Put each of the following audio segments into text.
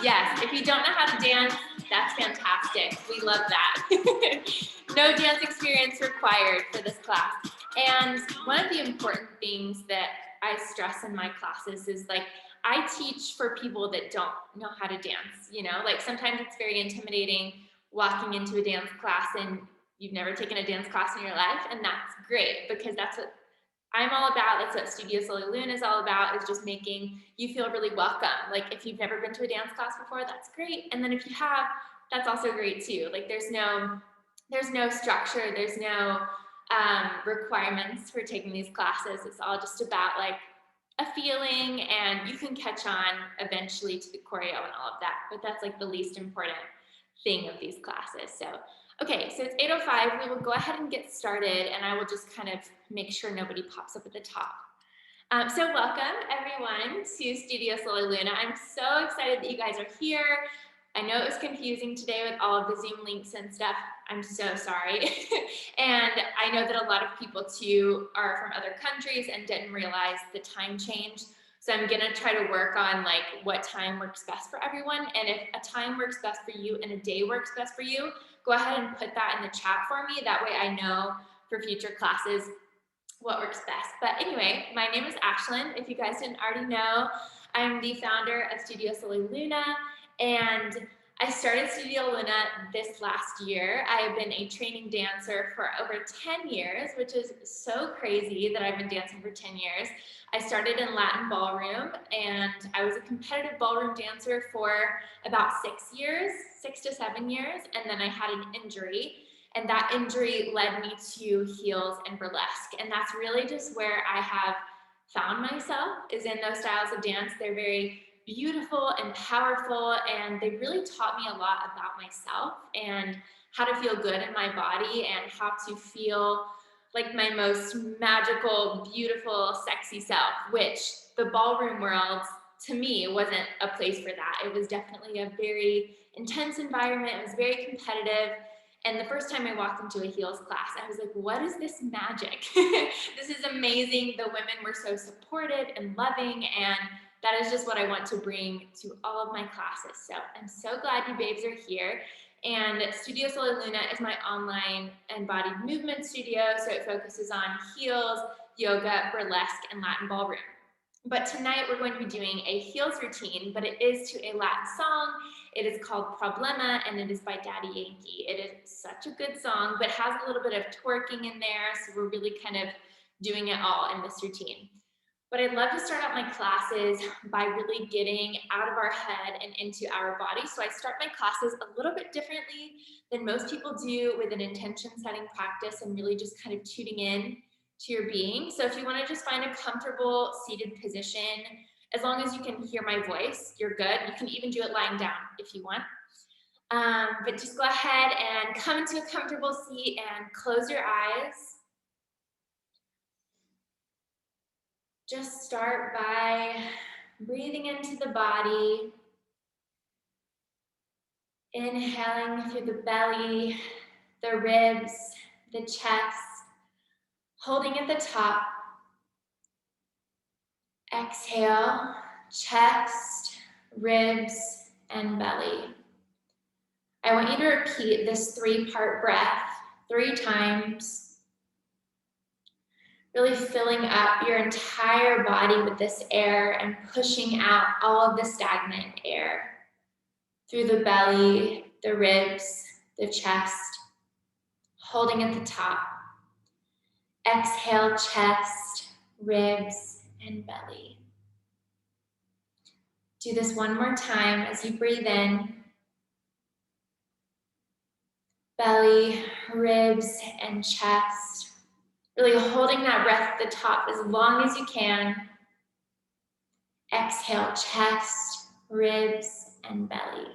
Yes, if you don't know how to dance, that's fantastic. We love that. No dance experience required for this class. And one of the important things that I stress in my classes is like, I teach for people that don't know how to dance, you know, like sometimes it's very intimidating walking into a dance class and you've never taken a dance class in your life, and that's great because that's what I'm all about. That's what Studio Soleil Luna is all about, is just making you feel really welcome. Like if you've never been to a dance class before, that's great. And then if you have, that's also great too. Like there's no structure, there's no requirements for taking these classes. It's all just about like a feeling, and you can catch on eventually to the choreo and all of that, but that's like the least important thing of these classes. So okay, so it's 8:05. We will go ahead and get started, and I will just kind of make sure nobody pops up at the top. So welcome, everyone, to Studio Soleil Luna. I'm so excited that you guys are here. I know it was confusing today with all of the Zoom links and stuff. I'm so sorry. And I know that a lot of people, too, are from other countries and didn't realize the time change. So I'm gonna try to work on like what time works best for everyone. And if a time works best for you and a day works best for you, go ahead and put that in the chat for me. That way I know for future classes what works best. But anyway, my name is Ashlyn. If you guys didn't already know, I'm the founder of Studio Soleil Luna, and I started Studio Luna this last year. I have been a training dancer for over 10 years, which is so crazy that I've been dancing for 10 years. I started in Latin ballroom, and I was a competitive ballroom dancer for about 6 years, 6 to 7 years, and then I had an injury, and that injury led me to heels and burlesque, and that's really just where I have found myself, is in those styles of dance. They're very beautiful and powerful, and they really taught me a lot about myself and how to feel good in my body and how to feel like my most magical, beautiful, sexy self, which the ballroom world to me wasn't a place for that. It was definitely a very intense environment. It was very competitive. And the first time I walked into a heels class, I was like, what is this magic? This is amazing. The women were so supportive and loving, and that is just what I want to bring to all of my classes. So I'm so glad you babes are here. And Studio Soleil Luna is my online embodied movement studio. So it focuses on heels, yoga, burlesque, and Latin ballroom. But tonight we're going to be doing a heels routine, but it is to a Latin song. It is called Problema, and it is by Daddy Yankee. It is such a good song, but has a little bit of twerking in there. So we're really kind of doing it all in this routine. But I'd love to start out my classes by really getting out of our head and into our body. So I start my classes a little bit differently than most people do, with an intention setting practice and really just kind of tuning in to your being. So if you want to just find a comfortable seated position, as long as you can hear my voice, you're good. You can even do it lying down if you want. But just go ahead and come into a comfortable seat and close your eyes. Just start by breathing into the body, inhaling through the belly, the ribs, the chest, holding at the top. Exhale, chest, ribs, and belly. I want you to repeat this 3-part breath 3 times. Really filling up your entire body with this air and pushing out all of the stagnant air through the belly, the ribs, the chest, holding at the top. Exhale, chest, ribs, and belly. Do this one more time as you breathe in. Belly, ribs, and chest. Really holding that breath at the top as long as you can. Exhale, chest, ribs, and belly.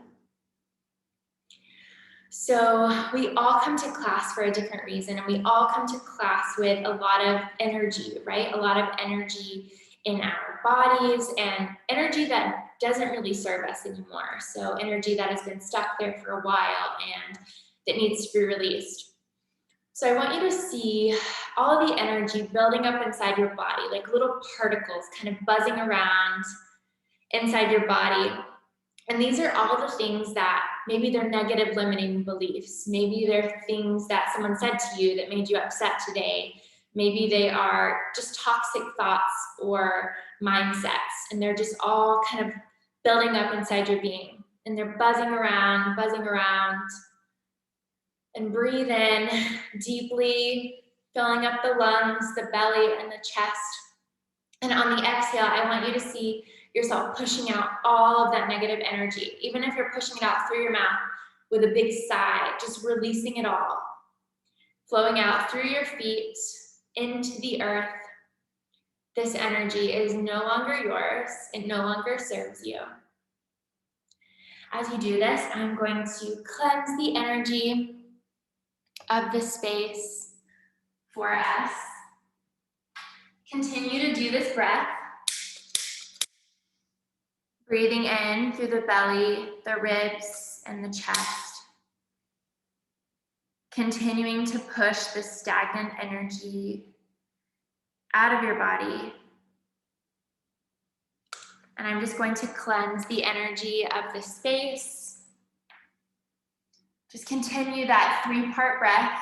So we all come to class for a different reason, and we all come to class with a lot of energy, right? A lot of energy in our bodies, and energy that doesn't really serve us anymore. So energy that has been stuck there for a while and that needs to be released. So I want you to see all of the energy building up inside your body, like little particles kind of buzzing around inside your body. And these are all the things that maybe they're negative limiting beliefs. Maybe they're things that someone said to you that made you upset today. Maybe they are just toxic thoughts or mindsets, and they're just all kind of building up inside your being. And they're buzzing around, and breathe in deeply, filling up the lungs, the belly, and the chest. And on the exhale, I want you to see yourself pushing out all of that negative energy. Even if you're pushing it out through your mouth with a big sigh, just releasing it all. Flowing out through your feet into the earth. This energy is no longer yours. It no longer serves you. As you do this, I'm going to cleanse the energy of the space for us. Continue to do this breath. Breathing in through the belly, the ribs, and the chest. Continuing to push the stagnant energy out of your body. And I'm just going to cleanse the energy of the space. Just continue that 3-part breath.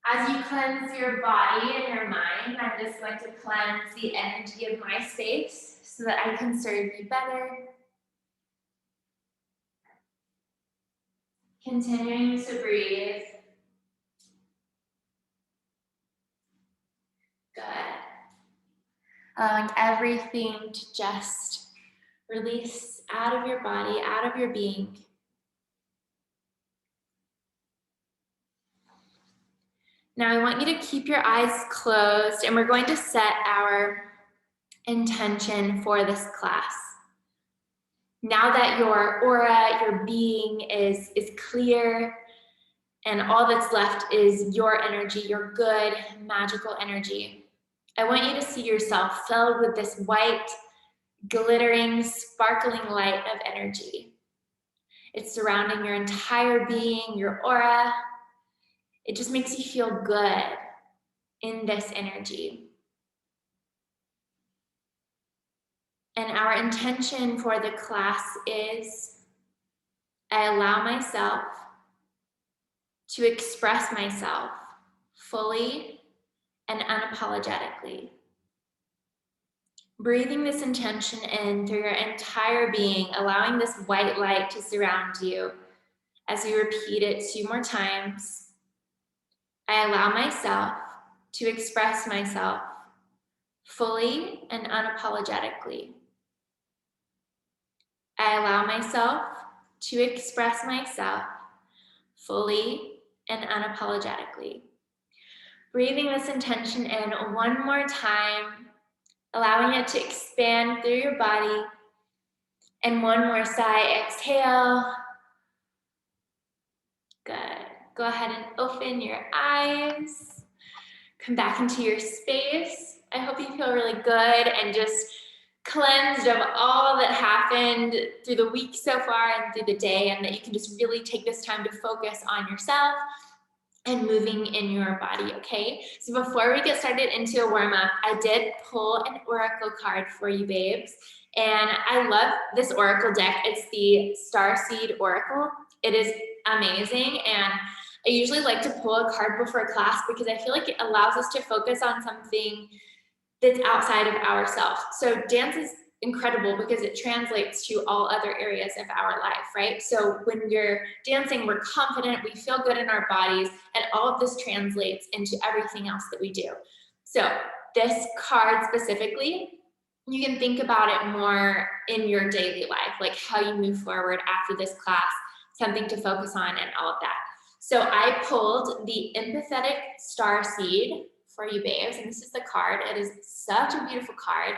As you cleanse your body and your mind, I'm just going to cleanse the energy of my space so that I can serve you better. Continuing to breathe. Good. Allowing everything to just release out of your body, out of your being. Now I want you to keep your eyes closed, and we're going to set our intention for this class. Now that your aura, your being is clear, and all that's left is your energy, your good, magical energy, I want you to see yourself filled with this white, glittering, sparkling light of energy. It's surrounding your entire being, your aura. It just makes you feel good in this energy. And our intention for the class is, I allow myself to express myself fully and unapologetically. Breathing this intention in through your entire being, allowing this white light to surround you as you repeat it 2 more times. I allow myself to express myself fully and unapologetically. I allow myself to express myself fully and unapologetically. Breathing this intention in 1 more time, allowing it to expand through your body. And 1 more sigh, exhale. Good. Go ahead and open your eyes. Come back into your space. I hope you feel really good and just cleansed of all that happened through the week so far and through the day, and that you can just really take this time to focus on yourself and moving in your body, okay? So before we get started into a warm-up, I did pull an oracle card for you, babes. And I love this oracle deck. It's the Starseed Oracle. It is amazing, and I usually like to pull a card before class because I feel like it allows us to focus on something that's outside of ourselves. So dance is incredible because it translates to all other areas of our life, right? So when you're dancing, we're confident, we feel good in our bodies, and all of this translates into everything else that we do. So this card specifically, you can think about it more in your daily life, like how you move forward after this class, something to focus on and all of that. So I pulled the Empathetic Starseed for you, babes, and this is the card. It is such a beautiful card,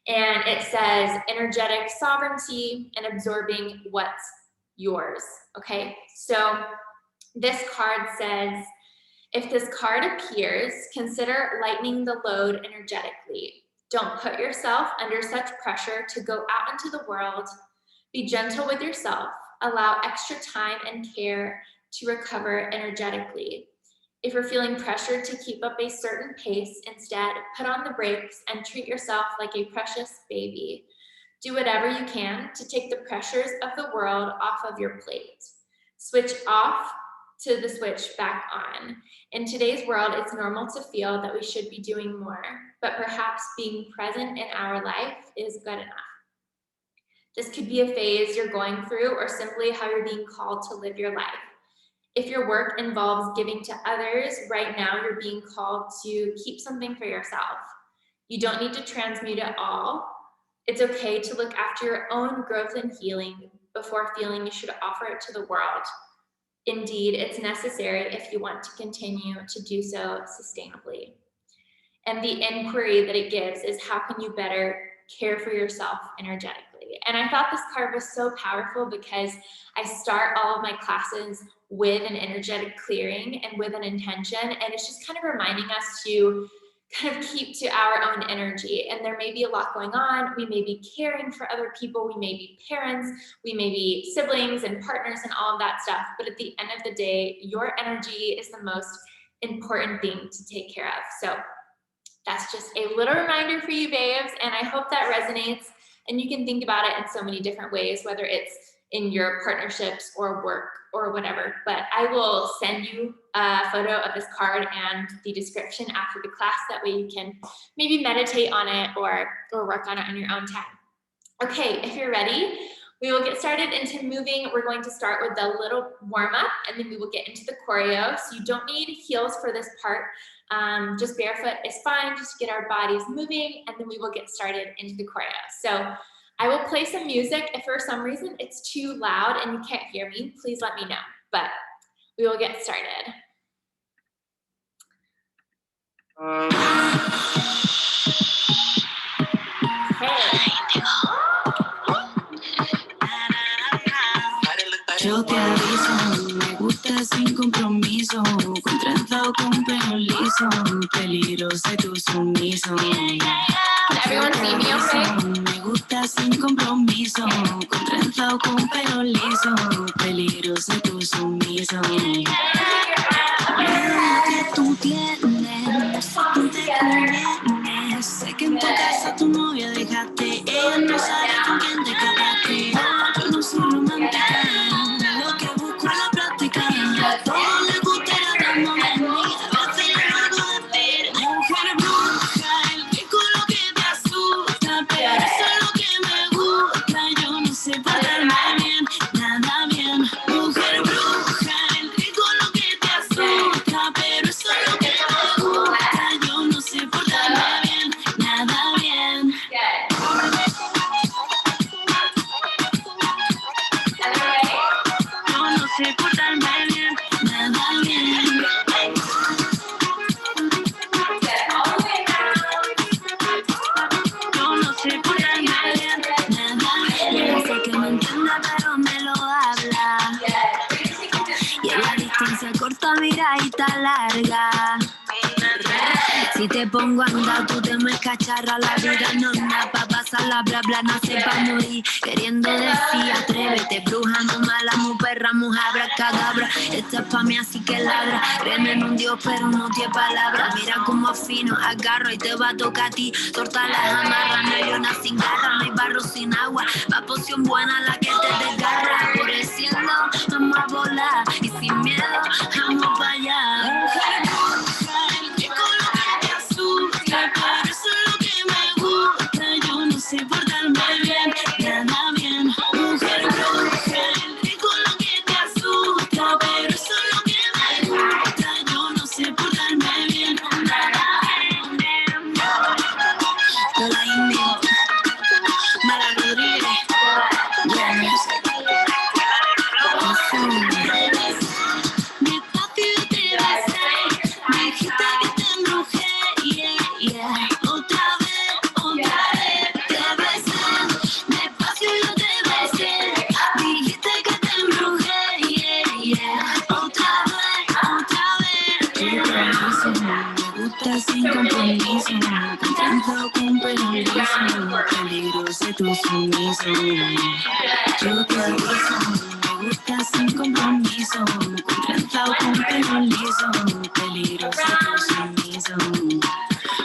and it says energetic sovereignty and absorbing what's yours, okay? So this card says, if this card appears, consider lightening the load energetically. Don't put yourself under such pressure to go out into the world. Be gentle with yourself. Allow extra time and care to recover energetically. If you're feeling pressured to keep up a certain pace, instead, put on the brakes and treat yourself like a precious baby. Do whatever you can to take the pressures of the world off of your plate. Switch off to the switch back on. In today's world, it's normal to feel that we should be doing more, but perhaps being present in our life is good enough. This could be a phase you're going through or simply how you're being called to live your life. If your work involves giving to others, right now you're being called to keep something for yourself. You don't need to transmute it all. It's okay to look after your own growth and healing before feeling you should offer it to the world. Indeed, it's necessary if you want to continue to do so sustainably. And the inquiry that it gives is, how can you better care for yourself energetically? And I thought this card was so powerful because I start all of my classes with an energetic clearing and with an intention, and it's just kind of reminding us to kind of keep to our own energy. And there may be a lot going on. We may be caring for other people. We may be parents. We may be siblings and partners and all of that stuff. But at the end of the day, your energy is the most important thing to take care of. So that's just a little reminder for you, babes. And I hope that resonates. And you can think about it in so many different ways, whether it's in your partnerships or work or whatever. But I will send you a photo of this card and the description after the class. That way you can maybe meditate on it or work on it on your own time. Okay, if you're ready, we will get started into moving. We're going to start with a little warm up, and then we will get into the choreo. So you don't need heels for this part. Just barefoot is fine, just to get our bodies moving, and then we will get started into the choreo. So I will play some music. If for some reason it's too loud and you can't hear me, please let me know, but we will get started. Yo te aviso, me gusta sin compromiso, con trenza o con pelo liso, peligro sé tu sumiso. Everyone see me okay? Me gusta sin compromiso, con trenza o con pelo liso, peligro sé tu sumiso. Lo que tú tienes, tú te convienes. Sé que en tu casa tu novia dejaste, ella no sabe con quién te quedaste. Yo no soy romántica. Lo que busco es la práctica. A todos les gusta la monotonía. A veces le hago de ver. Mujer bruja, el rico lo que te asusta, pero eso es lo que me gusta. Yo no sé portarme bien, nada bien. Mujer bruja, el rico lo que te asusta, pero eso es lo que me gusta. Yo no sé portarme bien, nada bien. Sé portarme bien, nada bien. Yo no sé portarme bien, nada bien. No sé que me entienda, pero me lo habla. Y en la distancia corta, miradita larga. Si te pongo a andar, tú te me cacharra. La vida no es nada pa' pasarla, bla bla, nace pa' morir. Queriendo decir, atrévete, bruja, no mala, mu perra, mujer, abracadabra. Esta es pa' mí, así que ladra. Creen en un Dios, pero no tiene palabras. Mira como afino, agarro y te va a tocar a ti. Torta las amarras, no hay una sin garra, no hay barro sin agua. Va poción buena la que te desgarra. Por el cielo, vamos a volar. Y sin miedo, vamos para allá. Mujer bruja, el rico lo que te asusta, pero eso es lo que me gusta. Yo no sé portarme bien, nada bien. Mujer bruja, el rico lo que te asusta, pero eso es lo que me gusta. Yo no sé portarme bien, nada bien. Yo la invito, Mala Rodríguez, ya no sé. Despacio yo te besé, me dijiste que te embrujé, yeah, yeah. Otra vez te besé, despacio yo te besé, dijiste que te embrujé, yeah, yeah. Otra vez. Me gusta sin compromiso, con trenza o con pelo liso, peligroso tu sumiso. Yo te aviso, me gusta sin compromiso, con trenza o con pelo liso, peligroso tu sumiso.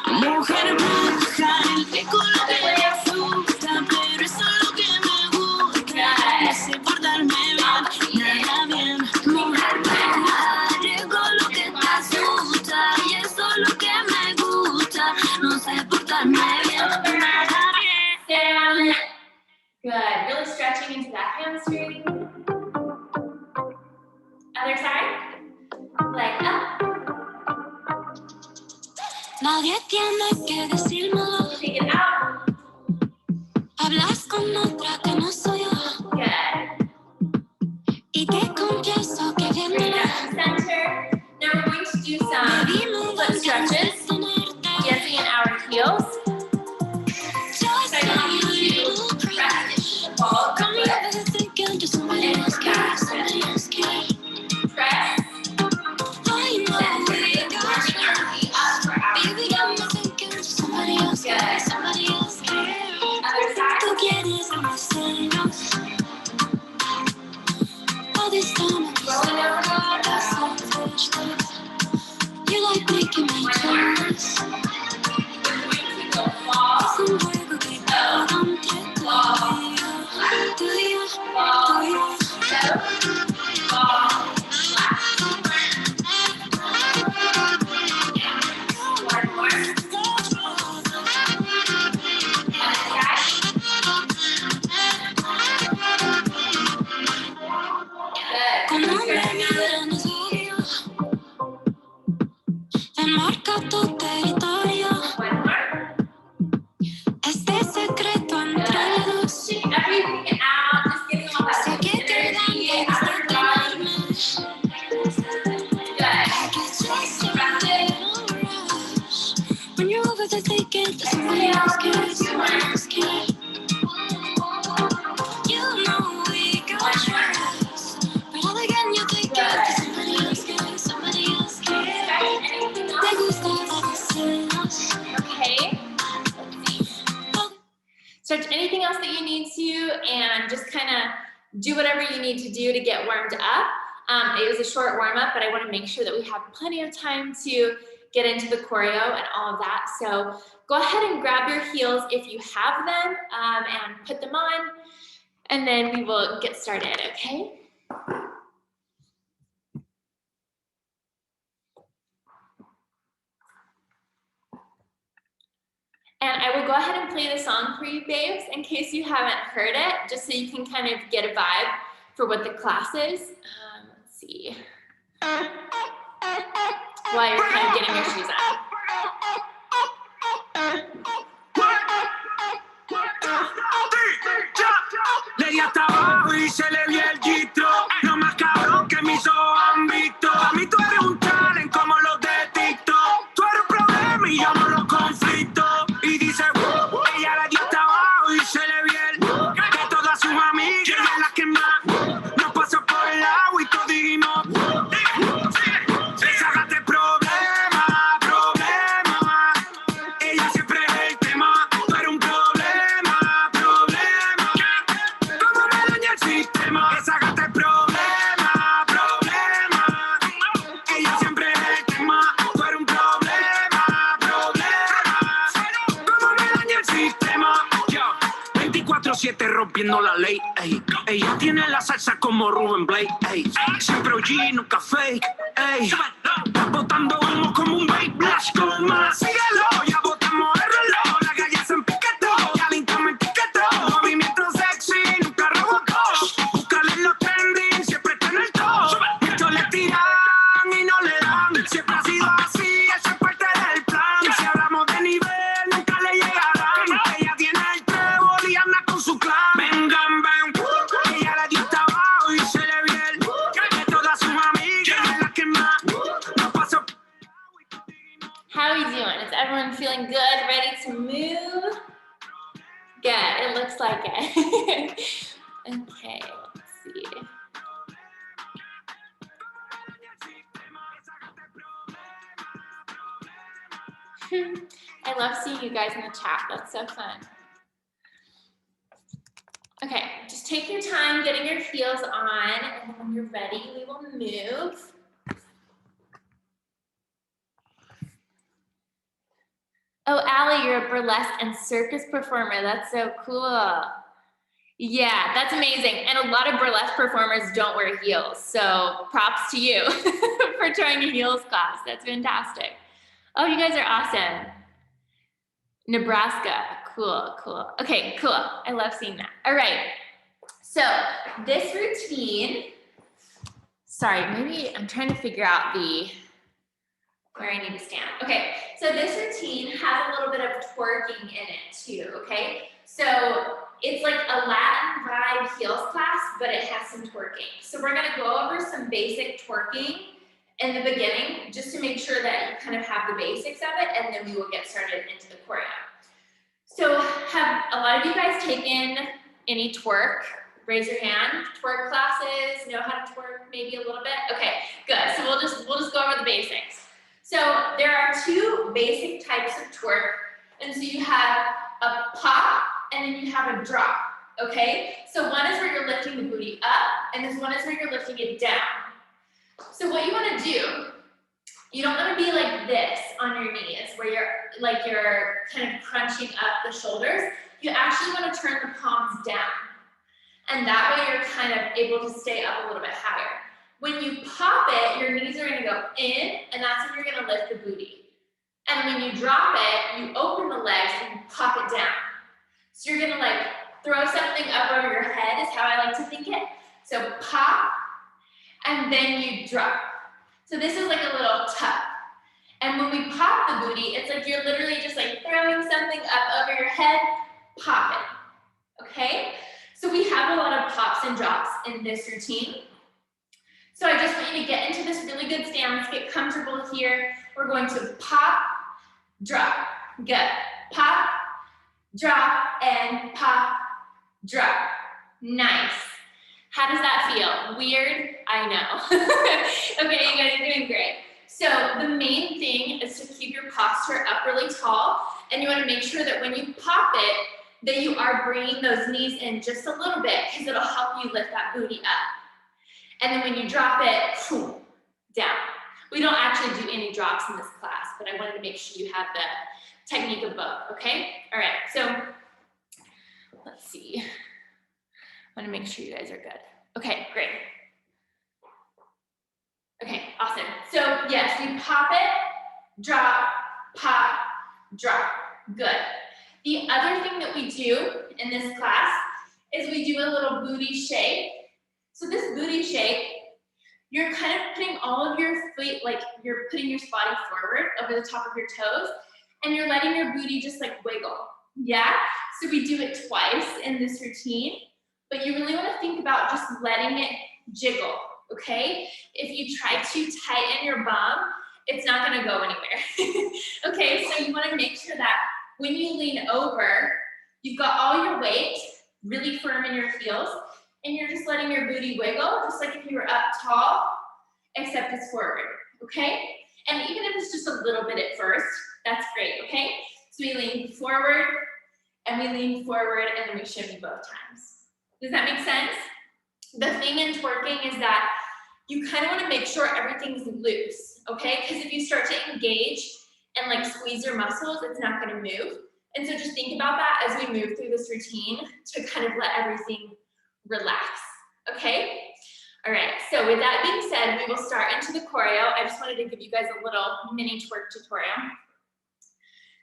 Mujer bruja, el rico lo que te asusta, pero eso Good, really stretching into that hamstring. Other side, leg up. Nadie tiene que decírmelo. Take it out. Hablas con otra que no soy yo. Good. Y te confieso que bien me Bring it la. up to center. Now we're going to do some foot stretches, dancing in our heels. So I want you to press the ball of the foot and back. Press. Then bring warming our feet up for our heels. Good. Other side. Rolling over the You like making me one more. jealous. We're going to go fall, toe, ball, flat, ball, toe, ball, flat. One more. Other side. Good. Really stretching. Enmarca tu territorio. One more. Este secreto entre dos. Shake everything out. Just getting all that Sé que te dan energy ganas out of de your body. tenerme. Good. Press it. When you're over there thinking that somebody else cares, somebody else cares. You know we got trust. But all again you think that somebody else cares, somebody else cares. Anything Te else? gusta decirnos. Okay. Stretch anything else that you need to, and just kind of do whatever you need to do to get warmed up. It was a short warm up, but I want to make sure that we have plenty of time to get into the choreo and all of that. So go ahead and grab your heels if you have them, and put them on, and then we will get started, okay? And I will go ahead and play the song for you, babes, in case you haven't heard it, just so you can kind of get a vibe for what the class is. Let's see. While you're kind of getting your shoes on. Le di hasta abajo y se le vio el gistro. Lo más cabrón que mis ojos han visto. A mí tú eres un talent como los de TikTok. Tú eres un problema y yo no los conflicto. Y dice, ella le dio hasta abajo y se le vio el. De todas sus amigas, ella es la que más nos pasó por el agua y todos dijimos. Sácate problema, problema. Ella siempre es el tema. Tú eres un problema, problema. ¿Cómo me daña el sistema? Sácate problema, problema. Ella siempre es el tema. Tú eres un problema, problema. ¿Cómo me daña el sistema? Yo, 24/7 rompiendo la ley. Ey. Ella tiene la salsa como Rubén Blake. Ey. Siempre OG, nunca fake. Ey. Botando humo como un vape blast con más. Síguelo, ya botamos el reloj. La calle se empiquetó, calentame etiquetó. Movimiento sexy, nunca robocó. Búscale en los trending, siempre está en el top. Muchos le tiran y no le dan. Siempre ha sido así, eso es parte del plan. Si hablamos de nivel, nunca le llegarán. Ella tiene el trébol y anda con su clan. Vengan, ven. Ella le dio hasta abajo y se le vio el. De todas sus amigas, ella es la que más nos pasó. How are we doing? Is everyone feeling good, ready to move? Good, it looks like it. Okay, let's see. I love seeing you guys in the chat, that's so fun. Okay, just take your time getting your heels on, and then when you're ready, we will move. Oh, Allie, you're a burlesque and circus performer. That's so cool. Yeah, that's amazing. And a lot of burlesque performers don't wear heels. So props to you for trying a heels class. That's fantastic. Oh, you guys are awesome. Nebraska, cool. Cool, cool. Okay, cool. I love seeing that. All right. So this routine, sorry, maybe I'm trying to figure out where I need to stand. Okay, so this routine has a little bit of twerking in it too, okay? So it's like a Latin vibe heels class, but it has some twerking. So we're gonna go over some basic twerking in the beginning, just to make sure that you kind of have the basics of it, and then we will get started into the choreo. So have a lot of you guys taken any twerk? Raise your hand. Twerk classes, know how to twerk maybe a little bit? Okay, good. So we'll just go over the basics. So there are two basic types of twerk. And so you have a pop and then you have a drop, okay? So one is where you're lifting the booty up and this one is where you're lifting it down. So what you wanna do, you don't wanna be like this on your knees where you're kind of crunching up the shoulders. You actually wanna turn the palms down. And that way you're kind of able to stay up a little bit higher. When you pop it, your knees are gonna go in, and that's when you're gonna lift the booty. And when you drop it, you open the legs and you pop it down. So you're gonna like throw something up over your head is how I like to think it. So pop, and then you drop. So this is like a little tuck. And when we pop the booty, it's like you're literally just like throwing something up over your head, pop it, okay? So we have a lot of pops and drops in this routine. So I just want you to get into this really good stance, get comfortable here. We're going to pop, drop, good. Pop, drop, and pop, drop. Nice. How does that feel? Weird? I know. Okay, you guys are doing great. So the main thing is to keep your posture up really tall, and you want to make sure that when you pop it, that you are bringing those knees in just a little bit because it'll help you lift that booty up. And then when you drop it, boom, down. We don't actually do any drops in this class, but I wanted to make sure you have the technique of both, okay? All right, so let's see. I want to make sure you guys are good. Okay, great. Okay, awesome. So yes, we pop it, drop, pop, drop. Good. The other thing that we do in this class is we do a little booty shake. So this booty shake, you're kind of putting all of your feet, like you're putting your body forward over the top of your toes, and you're letting your booty just like wiggle. Yeah? So we do it twice in this routine, but you really want to think about just letting it jiggle, okay? If you try to tighten your bum, it's not going to go anywhere. Okay, so you want to make sure that when you lean over, you've got all your weight really firm in your heels, and you're just letting your booty wiggle, just like if you were up tall, except it's forward, okay? And even if it's just a little bit at first, that's great, okay? So we lean forward, and we lean forward, and then we shimmy both times. Does that make sense? The thing in twerking is that you kind of want to make sure everything's loose, okay? Because if you start to engage and like squeeze your muscles, it's not going to move. And so just think about that as we move through this routine to kind of let everything relax, okay? All right, so with that being said, we will start into the choreo. I just wanted to give you guys a little mini twerk tutorial.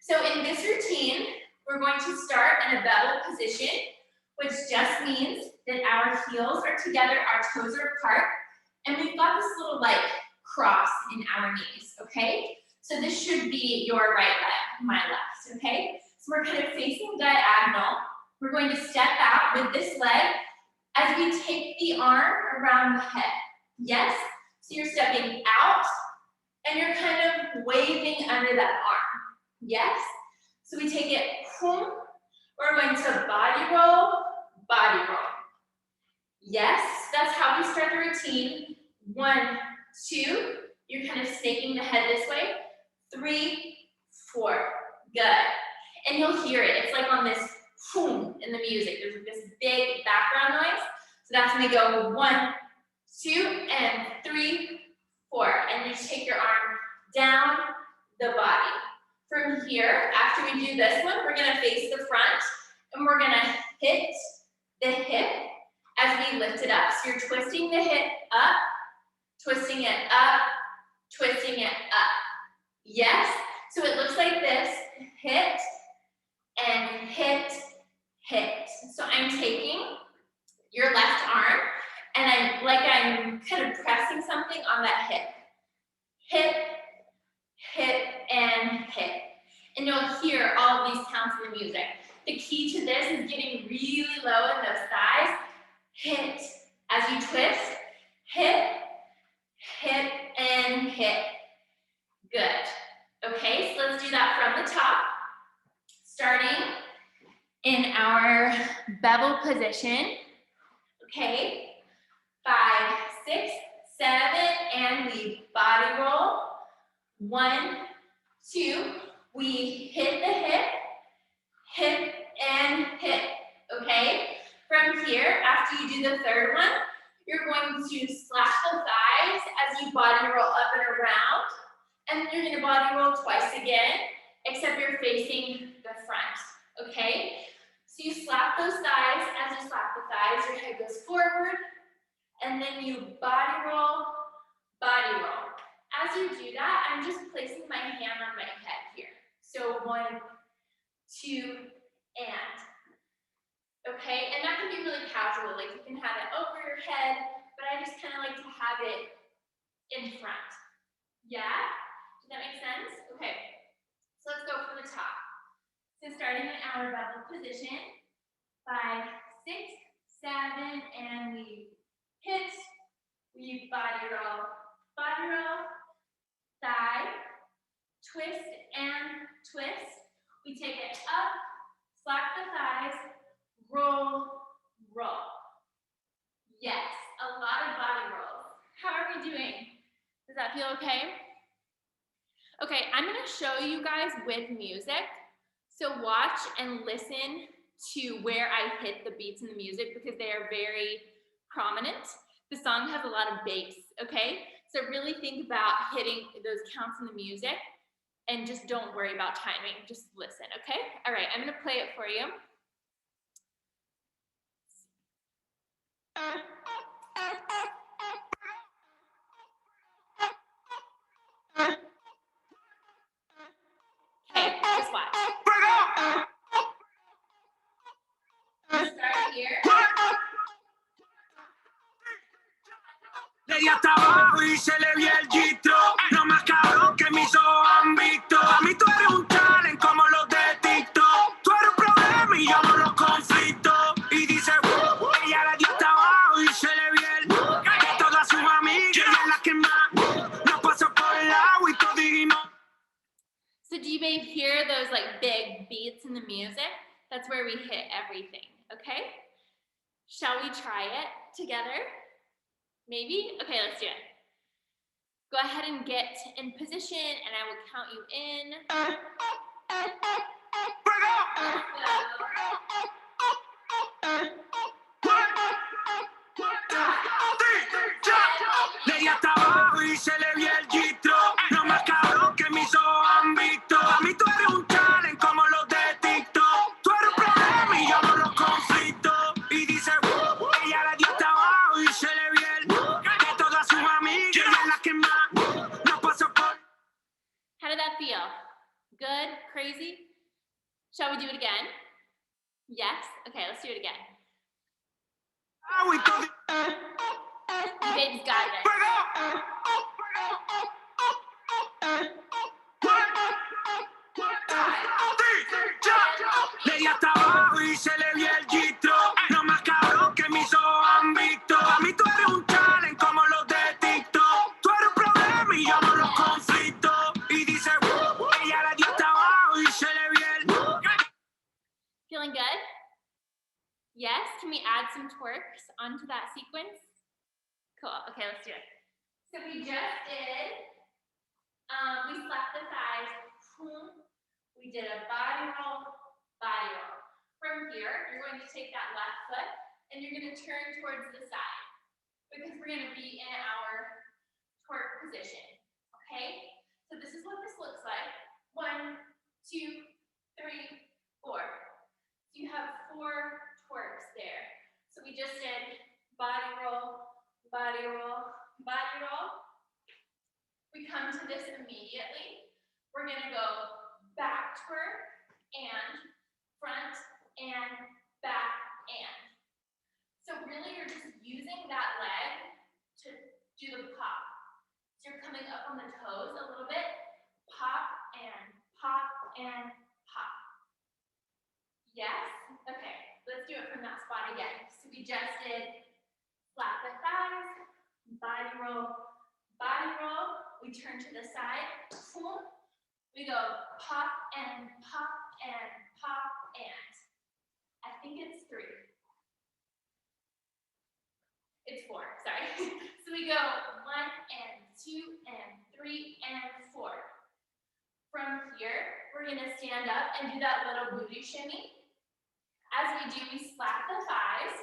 So in this routine, we're going to start in a bevel position, which just means that our heels are together, our toes are apart, and we've got this little like cross in our knees, okay? So this should be your right leg, my left, okay? So we're kind of facing diagonal. We're going to step out with this leg as we take the arm around the head. Yes? So you're stepping out and you're kind of waving under that arm. Yes? So we take it, boom. We're going to body roll, body roll. Yes? That's how we start the routine. 1, 2. You're kind of snaking the head this way. 3, 4. Good. And you'll hear it. It's like on this boom in the music. There's this big background noise. So that's when we go 1, 2, and 3, 4. And you just take your arm down the body. From here, after we do this one, we're going to face the front and we're going to hit the hip as we lift it up. So you're twisting the hip up, twisting it up, twisting it up. Yes? So it looks like this, hit and hit, hit. So I'm taking your left arm and I'm kind of pressing something on that hip. Hit, hit, and hit. And you'll hear all of these counts in the music. The key to this is getting really low in those thighs. Hit as you twist. Hit, hit, and hit. Good. Okay, so let's do that from the top. Starting in our bevel position. Okay, 5, 6, 7, and we body roll. 1, 2, we hit the hip, hip, and hip. Okay, from here, after you do the third one, you're going to slash the thighs as you body roll up and around. And then you're going to body roll twice again, except you're facing the front, okay? So you slap those thighs. As you slap the thighs, your head goes forward, and then you body roll, body roll. As you do that, I'm just placing my hand on my head here. So 1, 2, and. Okay, and that can be really casual, like you can have it over your head, but I just kind of like to have it in front. Yeah? Does that make sense? Okay, so let's go from the top. So starting in our bevel position, 5, 6, 7, and we hit, we body roll, thigh, twist and twist. We take it up, slap the thighs, roll, roll. Yes, a lot of body rolls. How are we doing? Does that feel okay? Okay, I'm gonna show you guys with music. So watch and listen to where I hit the beats in the music because they are very prominent. The song has a lot of bass, okay? So really think about hitting those counts in the music and just don't worry about timing, just listen, okay? All right, I'm gonna play it for you. Okay, just watch. Start here. Le di hasta abajo y se le vio el gistro. No más cabrón que mis ojos han visto. A mí tú eres un talent como los de TikTok. Tú eres un problema y yo no los conflicto. Y dice, ella le dio hasta abajo y se le vio el de todas sus amigas. Ella es la que más nos pasó por el agua y todos dijimos. So do you babe hear those like big beats in the music? That's where we hit everything, okay? Shall we try it together? Maybe? Okay, let's do it. Go ahead and get in position and I will count you in. Le di hasta abajo y se le vio el gistro. No más cabrón que mis ojos han visto. A mí tú eres un talent como los de TikTok. Tú eres un problema y yo no los conflicto. Y dice, ella le dio hasta abajo y se le vio el de todas sus amigas. Ella es la que más nos pasó por. How did that feel? Good? Crazy? Shall we do it again? Yes? Okay, let's do it again. You babe's got it. Le di hasta abajo y se le vio el gistro. No más cabrón que mis ojos han visto. A mí tú eres un talent como los de TikTok. Tú eres un problema y yo no los conflicto. Y dice, ella le dio hasta abajo y se le vio el. Feeling good? Yes? Can we add some twerks onto that sequence? Cool. Okay, let's do it. So we just did, we slapped the thighs. We did a body roll, body roll. From here, you're going to take that left foot and you're going to turn towards the side because we're going to be in our twerk position. Okay? So this is what this looks like. 1, 2, 3, 4. So you have 4 twerks there. So we just did body roll, body roll, body roll. We come to this immediately. We're gonna go back twerk and front and back and. So really you're just using that leg to do the pop. So you're coming up on the toes a little bit, pop and pop and pop. Yes? Okay, let's do it from that spot again. So we just did slap the thighs, body roll, we turn to the side, boom. We go pop and pop and pop and. I think it's 3. It's 4, sorry. So we go 1 and 2 and 3 and 4. From here, we're gonna stand up and do that little booty shimmy. As we do, we slap the thighs.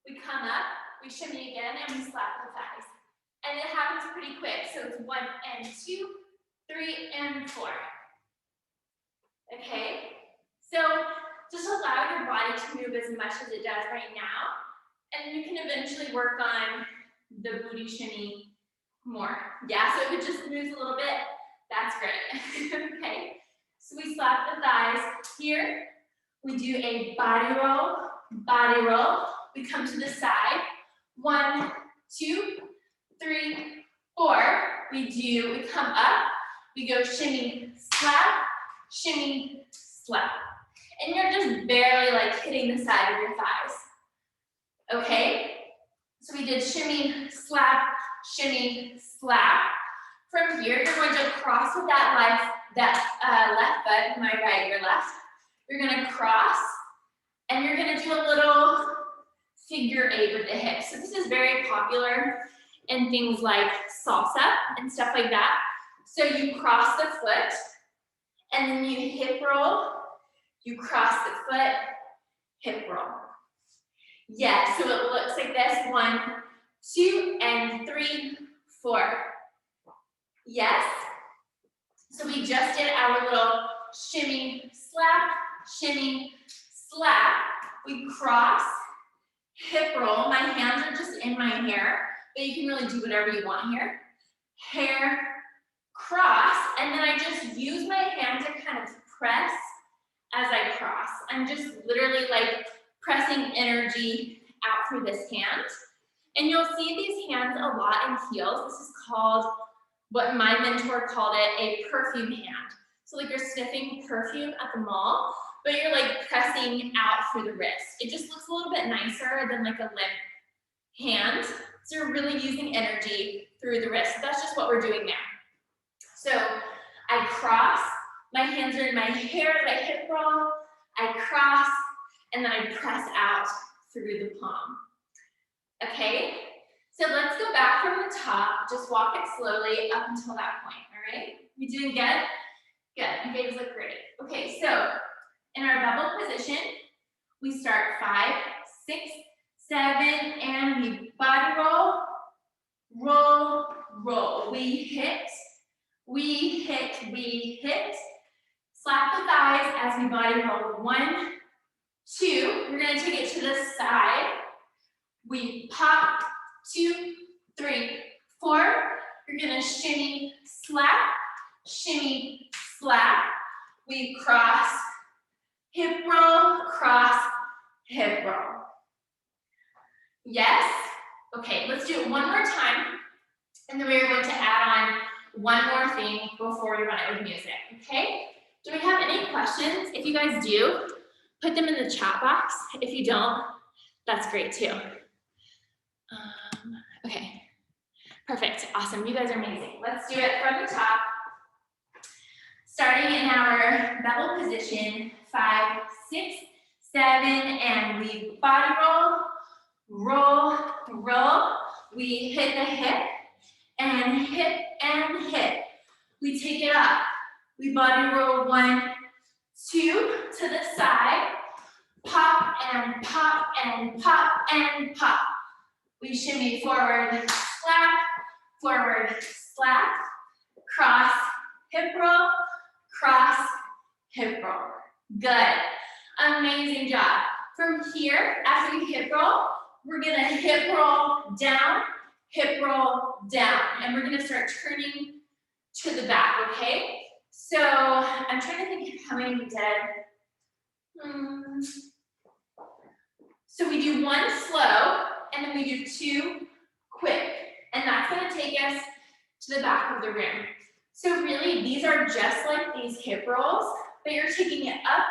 We come up, we shimmy again, and we slap the thighs. And it happens pretty quick. So it's 1 and 2, 3 and 4. Okay? So just allow your body to move as much as it does right now. And you can eventually work on the booty shimmy more. Yeah, so if it just moves a little bit, that's great. Okay, so we slap the thighs here. We do a body roll. We come to the side. 1, 2, 3, 4. We come up. We go shimmy, slap, shimmy, slap. And you're just barely like hitting the side of your thighs. Okay, so we did shimmy, slap, From here, you're going to cross with that left foot, my right, your left. You're gonna cross, and you're gonna do a little figure 8 with the hips. So this is very popular in things like salsa and stuff like that. So you cross the foot, and then you hip roll, you cross the foot, hip roll. Yes, so it looks like this. 1, 2, and 3, 4. Yes. So we just did our little shimmy, slap. We cross, hip roll. My hands are just in my hair, but you can really do whatever you want here. Hair, cross, and then I just use my hand to kind of press as I cross. I'm just literally like pressing energy out through this hand. And you'll see these hands a lot in heels. This is called, what my mentor called it, a perfume hand. So like you're sniffing perfume at the mall, but you're like pressing out through the wrist. It just looks a little bit nicer than like a limp hand. So you're really using energy through the wrist. That's just what we're doing there. So I cross, my hands are in my hair as I hip roll, I cross, and then I press out through the palm. Okay, so let's go back from the top, just walk it slowly up until that point, all right? You doing good? Good, you guys look great. Okay, so in our bubble position, we start 5, 6, 7, and we body roll, roll. We hit, slap the thighs as we body roll. 1, 2, we're gonna take it to the side. We pop, 2, 3, 4. You're gonna shimmy, slap. We cross, hip roll, cross, hip roll. Yes? Okay, let's do it one more time. And then we're going to add on one more thing before we run it with music, okay? Do we have any questions? If you guys do, put them in the chat box. If you don't, that's great too. Okay, perfect, awesome. You guys are amazing. Let's do it from the top. Starting in our bevel position, 5, 6, 7, and we body roll. We hit the hip, and hip. We take it up. We body roll 1, 2 to the side. Pop and pop and pop and pop. We shimmy forward, slap, cross, hip roll, cross, hip roll. Good. Amazing job. From here, as we hip roll, we're gonna hip roll down, and we're gonna start turning to the back, okay? So I'm trying to think how many we did. So we do one slow, and then we do two quick. And that's gonna take us to the back of the room. So really, these are just like these hip rolls, but you're taking it up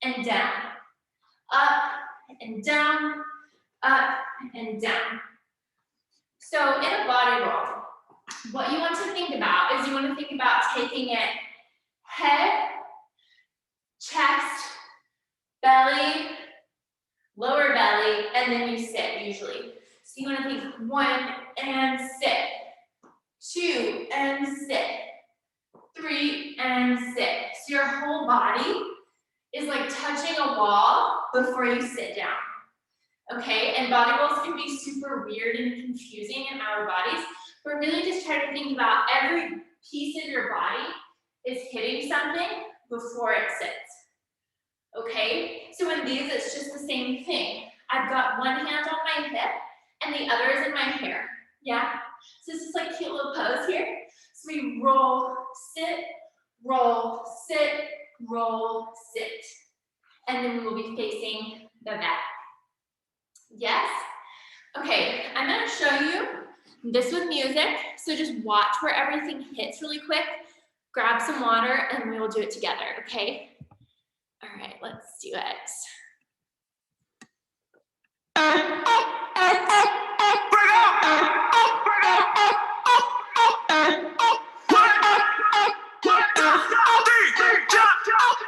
and down, up and down, up and down. So in a body roll, what you want to think about is you want to think about taking it head, chest, belly, lower belly, and then you sit usually. So you want to think 1 and sit, 2 and sit, 3 and sit. So your whole body is like touching a wall before you sit down. Okay, and body rolls can be super weird and confusing in our bodies, but really just try to think about every piece of your body is hitting something before it sits. Okay, so in these, it's just the same thing. I've got one hand on my hip and the other is in my hair. Yeah, so this is like cute little pose here. So we roll, sit, roll, sit, roll, sit. And then we will be facing the back. Yes? Okay, I'm gonna show you this with music. So just watch where everything hits really quick. Grab some water and we will do it together, okay? All right, let's do it.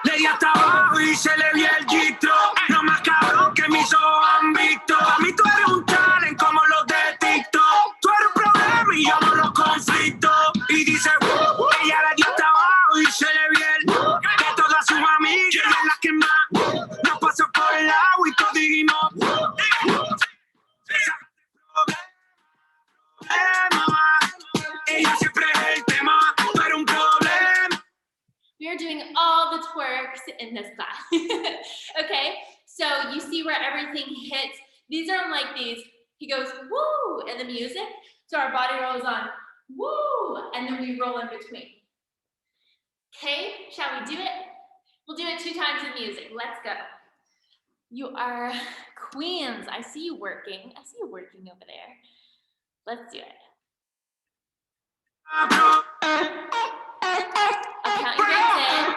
Le di hasta abajo y se le vio el gistro. No más cabrón que mis ojos han visto. A mí tú eres un talent como los de TikTok. Tú eres un problema y yo no lo conflicto. Y dice, ella le dio hasta abajo y se le vio el de todas sus amigas. Ella es la que más nos pasó por el lado y todos dijimos, ella siempre es el tema, tú eres un problema. We are doing all the twerks in this class. Okay, so you see where everything hits. These are like these, he goes, woo, in the music. So our body rolls on, woo, and then we roll in between. Okay, shall we do it? We'll do it 2 times in music. Let's go. You are queens. I see you working. I see you working over there. Let's do it. I'll count your breaks in.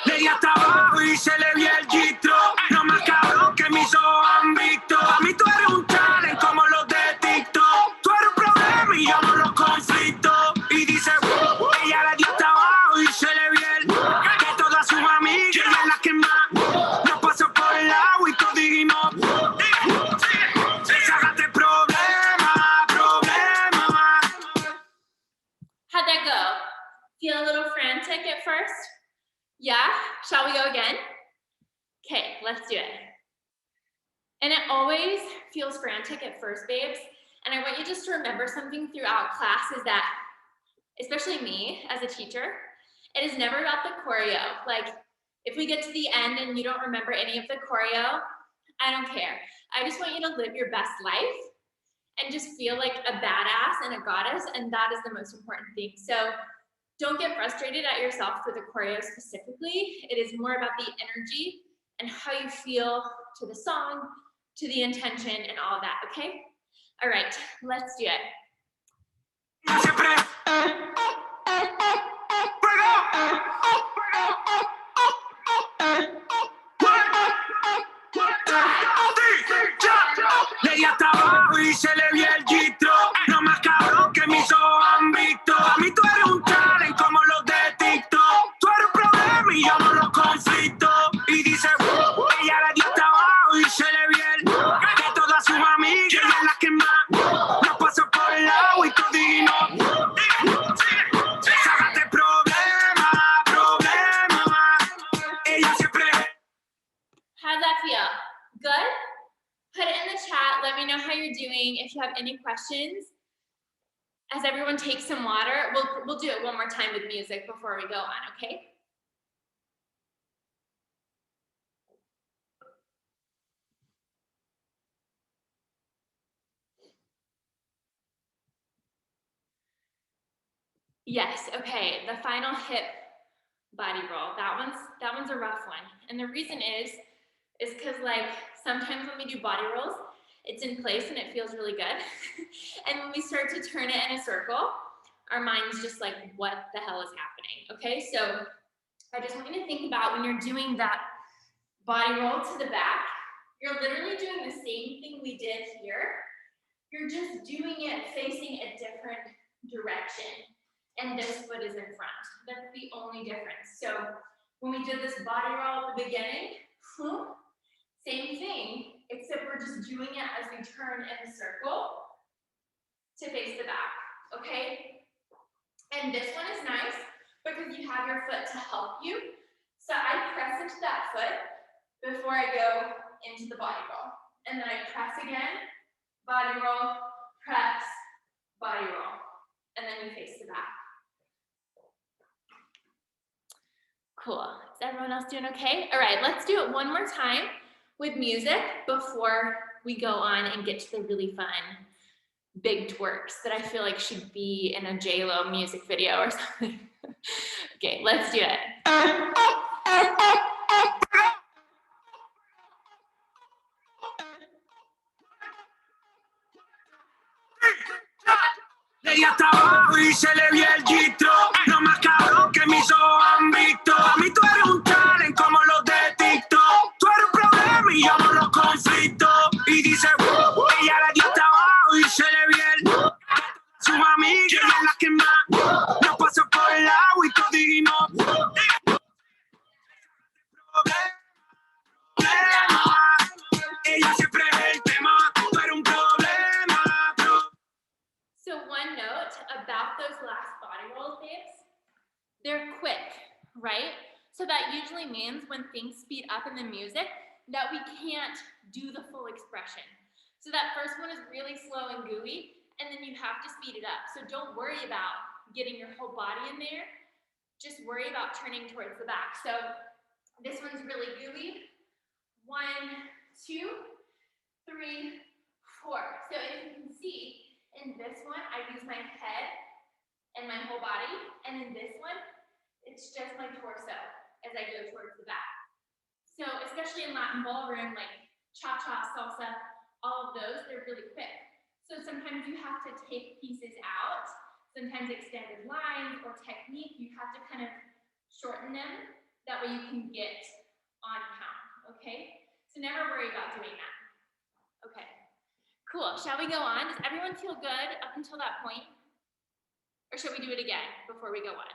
Le di hasta abajo y se le vio el gistro. No más cabrón que mis ojos han visto. A mí tú eres un talent como los de TikTok. Tú eres un problema y yo no lo conflicto. Y dice, ella le dio hasta abajo y se le vio el de todas sus amigas. Ella es la que más nos pasó por el lado y todos dijimos, sácate problema, problema. How'd that go? Feel a little frantic at first? Yeah? Shall we go again? Okay, let's do it. And it always feels frantic at first, babes. And I want you just to remember something throughout class is that, especially me as a teacher, it is never about the choreo. Like, if we get to the end and you don't remember any of the choreo, I don't care. I just want you to live your best life and just feel like a badass and a goddess, and that is the most important thing. So don't get frustrated at yourself for the choreo specifically. It is more about the energy and how you feel to the song, to the intention, and all of that, okay? All right, let's do it. Le di hasta abajo y se le vio el gistro. No más cabrón que mis ojos han visto. A mí tú eres un talent como los de TikTok. Tú eres un problema y yo no lo conflicto. Y dice, ella le dio hasta abajo y se le vio el de todas sus amigas. Ella es la que más nos pasó por el lado y todos dijimos, sácate problema, problema. Ella siempre. How's that feel? Good? Put it in the chat. Let me know how you're doing. If you have any questions, as everyone takes some water, we'll do it one more time with music before we go on, okay? Yes, okay, the final hip body roll. That one's a rough one. And the reason is because like sometimes when we do body rolls, it's in place and it feels really good. And when we start to turn it in a circle, our mind's just like, what the hell is happening? Okay, so I just want you to think about when you're doing that body roll to the back, you're literally doing the same thing we did here. You're just doing it facing a different direction. And this foot is in front. That's the only difference. So when we did this body roll at the beginning, same thing, except we're just doing it as we turn in a circle to face the back, okay? And this one is nice because you have your foot to help you. So I press into that foot before I go into the body roll. And then I press again, body roll, press, body roll. And then you face the back. Cool. Is everyone else doing okay? All right, let's do it one more time with music before we go on and get to the really fun big twerks that I feel like should be in a J-Lo music video or something. Okay, let's do it. Ella está abajo y se le vio el gistro. Lo más cabrón que mis ojos han visto. A mí tú eres un talent como los de TikTok. Tú eres un problema y yo no los conflicto. Y dice, ella le dio hasta abajo y se le vio el. Su amiga ella es la que más nos pasó por el agua y todos dijimos. Ella siempre es el tema. Tú eres un problema. So one note about those last body rolls, babes, they're quick, right? So that usually means when things speed up in the music that we can't do the full expression. So that first one is really slow and gooey, and then you have to speed it up. So don't worry about getting your whole body in there. Just worry about turning towards the back. So this one's really gooey. 1, 2, 3, 4. So if you can see, in this one, I use my head and my whole body. And in this one, it's just my torso as I go towards the back. So especially in Latin ballroom, like cha-cha, salsa, all of those, they're really quick. So sometimes you have to take pieces out. Sometimes extended lines or technique, you have to kind of shorten them. That way you can get on count, okay? So never worry about doing that. Okay. Cool, shall we go on? Does everyone feel good up until that point? Or should we do it again before we go on?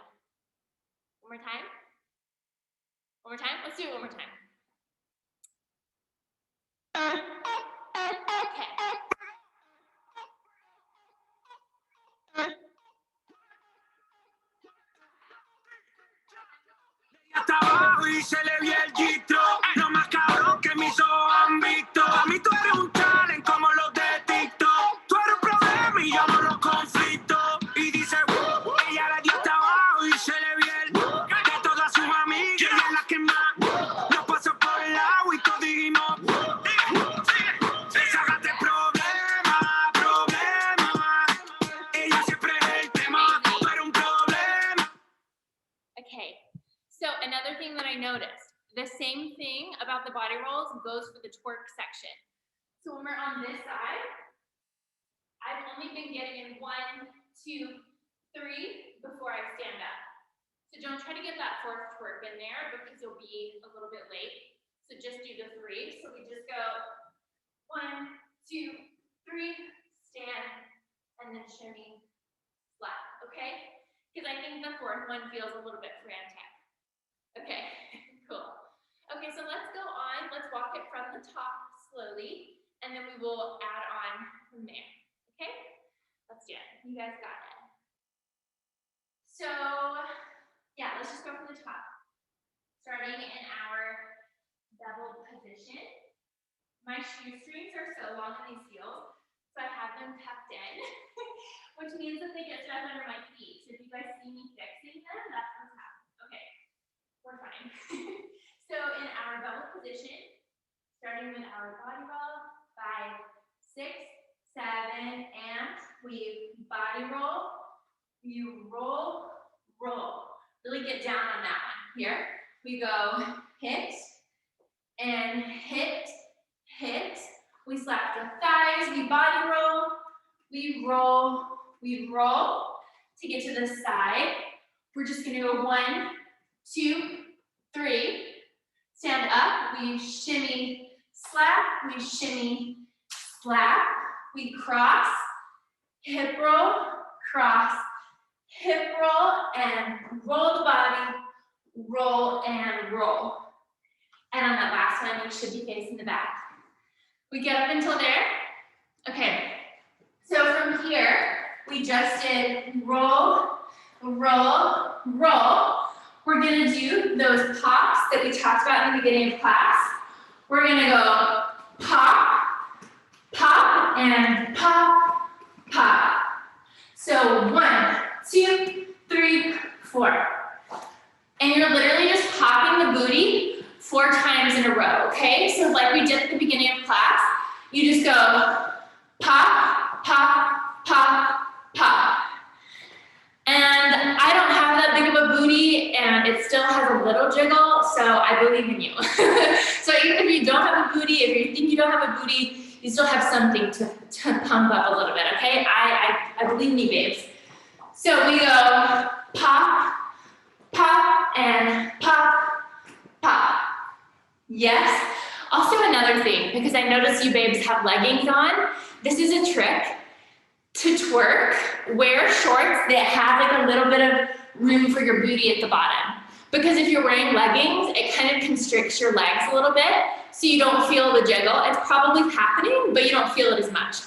One more time? One more time? Let's do it one more time. Okay. Hasta abajo y se le vio el gistro. Lo más cabrón que mis ojos han visto. A mí tú eres un talent como los de TikTok. Tú eres un problema y yo no los conflicto. Y dice, ella le dio hasta abajo y se le vio el. De todas sus amigas, ella es la que más nos pasó por el agua y todos dijimos. Sácate problema, problema. Ella siempre es el tema. Tú eres un problema. Okay. So another thing that I noticed, the same thing about the body rolls goes for the twerk section. So when we're on this side, I've only been getting in 1, 2, 3 before I stand up. So don't try to get that fourth twerk in there because you'll be a little bit late. So just do the 3. So we just go 1, 2, 3, stand, and then shimmy flat, okay? Because I think the fourth one feels a little bit frantic. Okay, cool. Okay, so let's go on. Let's walk it from the top slowly, and then we will add on from there. Okay? Let's do it. You guys got it. So, yeah, let's just go from the top. Starting in our double position. My shoestrings are so long in these heels, so I have them tucked in, which means that they get stuck under my feet. So if you guys see me fixing them, that's what's happening. Okay. We're fine. So in our double position, starting with our body roll, 5, 6, 7, and we body roll, you roll, roll. Really get down on that one. Here, we go hit and hit, hit. We slap the thighs, we body roll, we roll, we roll. To get to the side, we're just gonna go 1, 2, 3. Stand up, we shimmy, slap, we shimmy, slap. We cross, hip roll, cross, hip roll, and roll the body, roll and roll. And on that last one, you should be facing the back. We get up until there. Okay, so from here, we just did roll, roll, roll. We're gonna do those pops that we talked about in the beginning of class. We're gonna go pop, pop, and pop, pop. So 1, 2, 3, 4. And you're literally just popping the booty 4 times in a row, okay? So like we did at the beginning of class, you just go pop, pop, pop, pop. And I don't have that big of a booty and it still has a little jiggle, so I believe in you. So even if you don't have a booty, if you think you don't have a booty, you still have something to pump up a little bit, okay? I believe in you, babes. So we go pop, pop, and pop, pop. Yes. Also another thing, because I noticed you babes have leggings on, this is a trick to twerk. Wear shorts that have like a little bit of room for your booty at the bottom. Because if you're wearing leggings, it kind of constricts your legs a little bit, so you don't feel the jiggle. It's probably happening, but you don't feel it as much.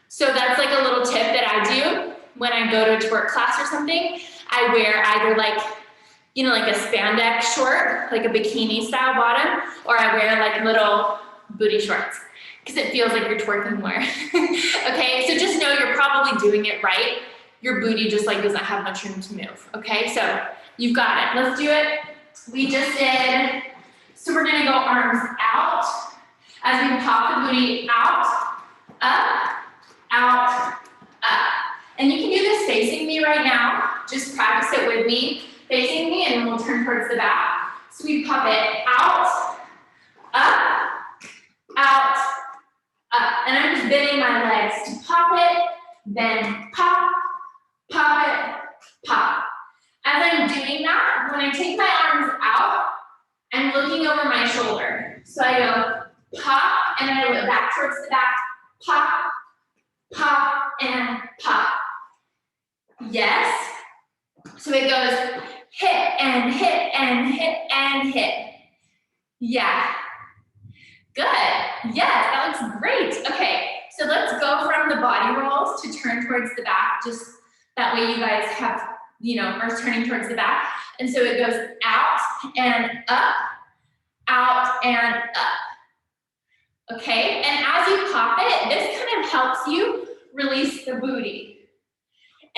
So that's like a little tip that I do when I go to a twerk class or something. I wear either like, you know, like a spandex short, like a bikini style bottom, or I wear like little booty shorts, because it feels like you're twerking more. Okay, so just know you're probably doing it right. Your booty just like doesn't have much room to move. Okay, so you've got it. Let's do it. We just did, so we're gonna go arms out as we pop the booty out, up, out, up. And you can do this facing me right now. Just practice it with me, facing me, and then we'll turn towards the back. So we pop it out, up, out, up. And I'm just bending my legs to pop it, then pop, pop it, pop. As I'm doing that, when I take my arms out, I'm looking over my shoulder. So I go pop, and I look back towards the back, pop, pop, and pop. Yes. So it goes hit and hit and hit and hit. Yeah. Good. Yes, that looks great. Okay, so let's go from the body rolls to turn towards the back. Just that way you guys have, you know, are turning towards the back. And so it goes out and up, out and up. Okay, and as you pop it, this kind of helps you release the booty.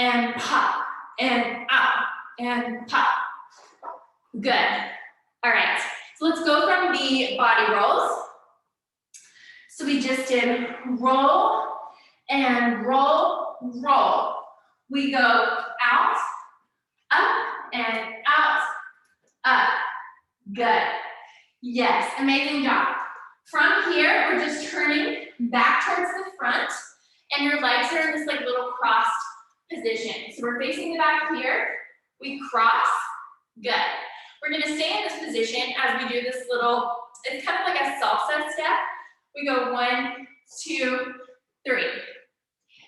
And pop, and out, and pop. Good. All right, so let's go from the body rolls. So we just did roll and roll, roll. We go out, up, and out, up. Good. Yes, amazing job. From here, we're just turning back towards the front, and your legs are in this like little crossed position. So we're facing the back here. We cross. Good. We're going to stay in this position as we do this little, it's kind of like a salsa step. We go 1, 2, 3.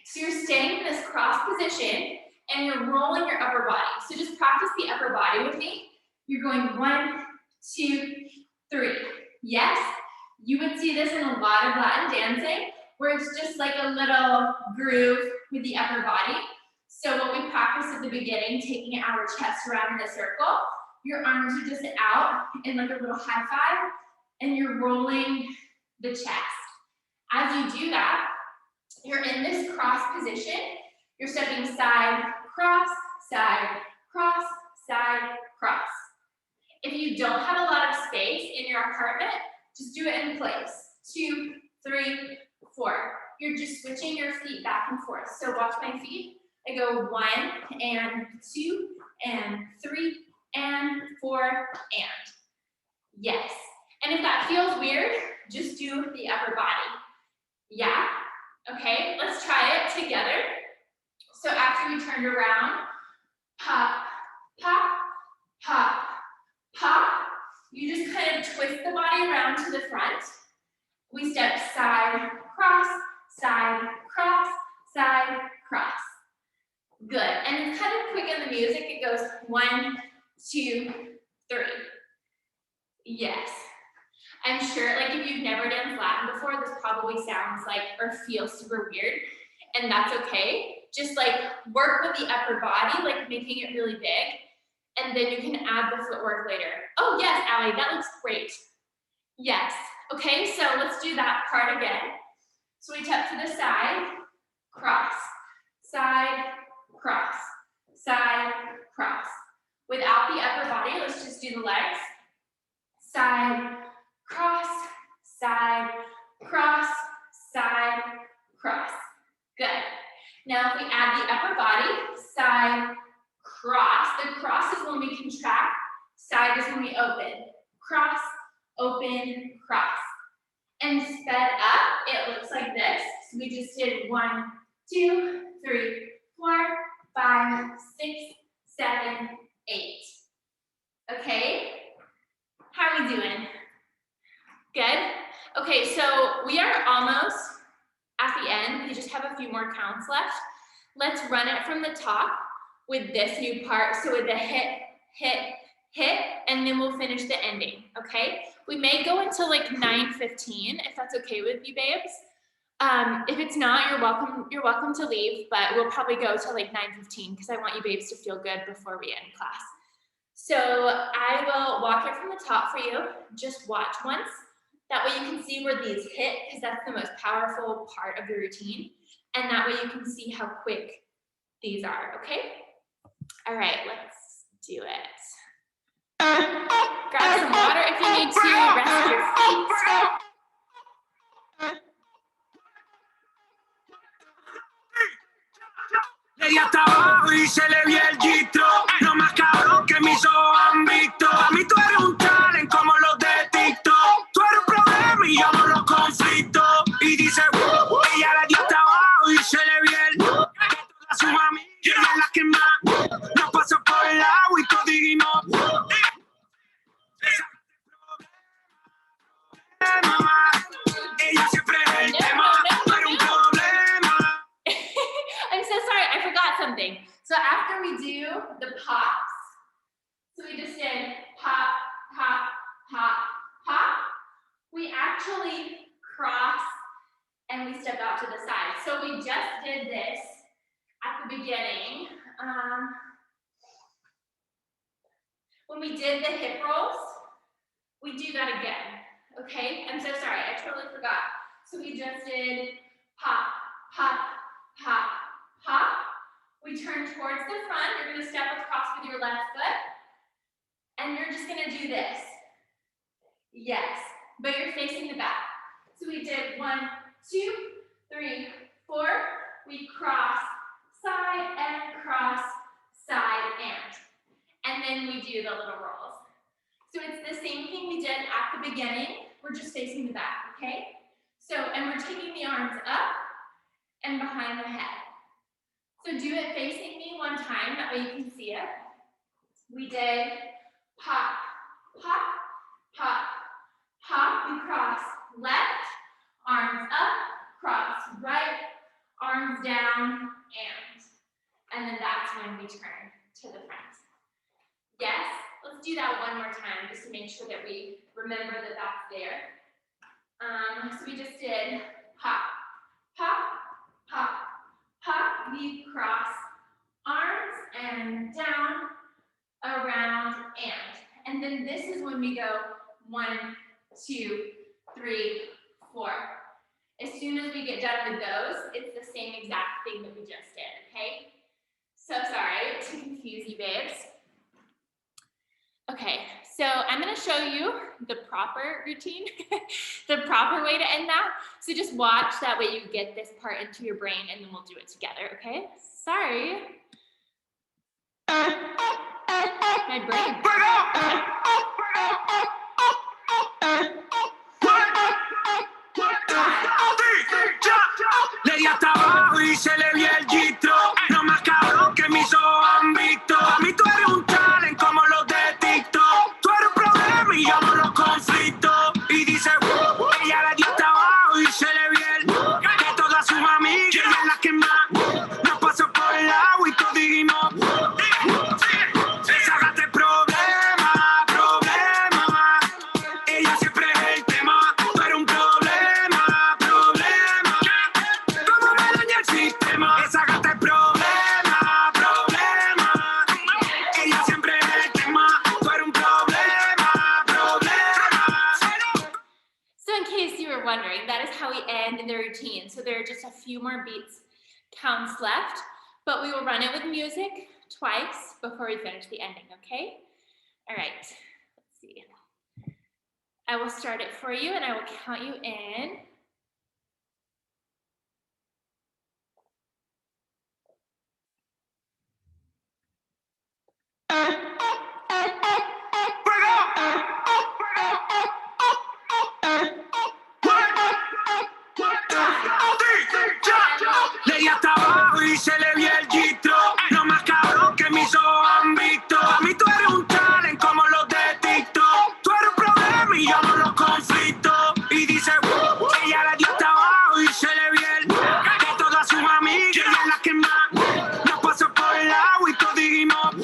So you're staying in this cross position and you're rolling your upper body. So just practice the upper body with me. You're going 1, 2, 3. Yes, you would see this in a lot of Latin dancing where it's just like a little groove with the upper body. So what we practice at the beginning, taking our chest around in a circle, your arms are just out in like a little high five, and you're rolling the chest. As you do that, you're in this cross position. You're stepping side, cross, side, cross, side, cross. If you don't have a lot of space in your apartment, just do it in place. 2, 3, 4. You're just switching your feet back and forth. So watch my feet. I go 1 and 2 and 3 and 4 and. Yes. And if that feels weird, just do the upper body. Yeah? Okay, let's try it together. So after you turned around, pop, pop, pop, pop. You just kind of twist the body around to the front. We step side, cross, side, cross, side, cross. Good, and it's kind of quick in the music. It goes 1, 2, 3. Yes. I'm sure, like if you've never done Latin before, this probably sounds like or feels super weird, and that's okay. Just like work with the upper body, like making it really big, and then you can add the footwork later. Oh yes, Allie, that looks great. Yes, okay, so let's do that part again. So we tap to the side, cross, side, cross, side, cross. Without the upper body, let's just do the legs. Side, cross, side, cross, side, cross. Good. Now if we add the upper body, side, cross. The cross is when we contract, side is when we open. Cross, open, cross. And sped up, it looks like this. So we just did 1, 2, 3, 4, 5, 6, 7, 8. Okay? How are we doing? Good? Okay, so we are almost at the end. We just have a few more counts left. Let's run it from the top with this new part. So with the hit, hit, hit, and then we'll finish the ending, okay? We may go until like 9:15, if that's okay with you, babes. If it's not, you're welcome to leave, but we'll probably go till like 9:15 because I want you babes to feel good before we end class. So I will walk it from the top for you. Just watch once. That way you can see where these hit, because that's the most powerful part of your routine. And that way you can see how quick these are, okay? All right, let's do it. Grab some water if you need to, rest your feet. Ella está abajo y se le vio el gistro. No más cabrón que mis ojos han visto. A mí tú eres un talent como los de TikTok. Tú eres un problema y yo no los conflicto. Y dice, ella la dio hasta abajo y se le vio el. De todas sus amigas, ella es la que más nos pasó por el agua y todo dijimos. Ella siempre es el tema. Tú eres un problema. I'm so sorry, I forgot something. So after we do the pops, so we just did pop, pop, pop, pop, we actually cross and we step out to the side. So we just did this at the beginning. When we did the hip rolls, we do that again, okay? I'm so sorry, I totally forgot. So we just did pop, pop, pop, pop. We turn towards the front. You're going to step across with your left foot. And you're just going to do this. Yes, but you're facing the back. So we did 1, 2, 3, 4. We cross, side and cross, side and then we do the little rolls. So it's the same thing we did at the beginning. We're just facing the back, okay? So, and we're taking the arms up and behind the head. So do it facing me one time, that way you can see it. We did pop, pop, pop, pop. We cross left, arms up, cross right, arms down, and then that's when we turn to the front. Yes, let's do that one more time just to make sure that we remember that that's there. So we just did pop, pop, pop, pop. We cross arms and down, around, and then this is when we go 1, 2, 3, 4. As soon as we get done with those, it's the same exact thing that we just did, okay? So sorry to confuse you, babes. Okay, so I'm gonna show you the proper routine, the proper way to end that. So just watch, that way you get this part into your brain and then we'll do it together, okay? Sorry. My brain. Le di hasta abajo y se le vio el gistro. No más cabrón que mis ojos han visto. A mí tú eres un talent como los de TikTok. Tú eres un problema y yo no los conflictos. Y dice, ella le dio hasta abajo y se le vio el que todas sus amigas, ella es la que más nos pasó por el agua y todos dijimos, sácate problema, problema. Ella siempre es el tema. Tú eres un problema, problema. ¿Cómo me daña el sistema? Sácate problema, problema. Ella siempre es el tema. Tú eres un problema, problema. So in case you were wondering, that is how we end the routine. So there are just a few more beats counts left, but we will run it with music twice before we finish the ending, okay? All right, let's see. I will start it for you and I will count you in. Le di hasta abajo y se le vio el gistro. No más cabrón que mis ojos han visto. A mí tú eres un talent como los de TikTok. Tú eres un problema y yo no los conflictos. Y dice, ella le dio hasta abajo y se le vio el que todas sus amigas, ella es la que más nos pasó por el agua y todos dijimos,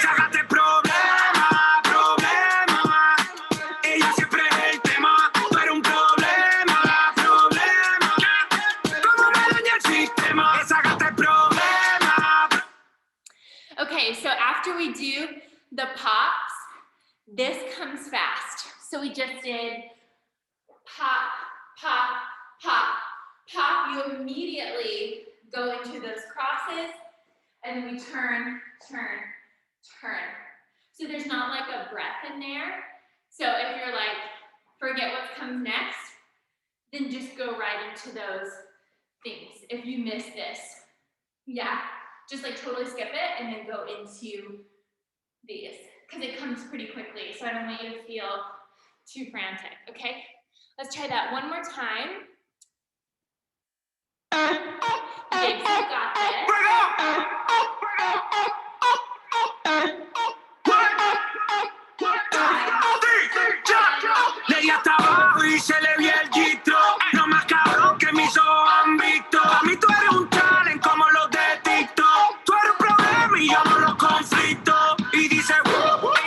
sácate problema, problema. Ella siempre es el tema. Tú eres un problema, problema. ¿Cómo me daña el sistema? Sácate problema. Okay, so after we do the pops, this comes fast. So we just did pop, pop, pop, pop. You immediately go into those crosses and we turn, turn, turn. So there's not like a breath in there. So if you're like, forget what comes next, then just go right into those things. If you miss this, yeah, just like totally skip it and then go into these because it comes pretty quickly. So I don't want you to feel too frantic, okay? Let's try that one more time. Babes, you got this. Le di hasta abajo y se le vio el gistro. No más cabrón que mis ojos han visto. A mí tú eres un talent como los de TikTok. Tú eres un problema y yo no los conflictos. Y dice,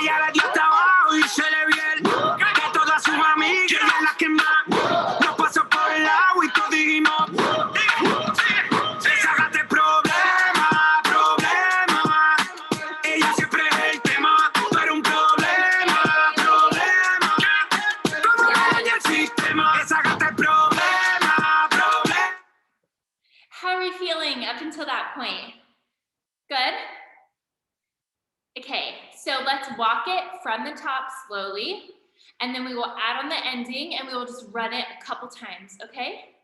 ella le dio hasta abajo y se le vio el que todas sus amigas, ella es la que más nos pasó por el agua y todos dijimos, sácate problema, problema. Ella siempre es el tema. Tú eres un problema, problema. ¿Cómo me daña el sistema? Sácate problema, problema. How are we feeling up until that point? Good? Okay, so let's walk it from the top slowly, and then we will add on the ending, and we will just run it a couple times, okay?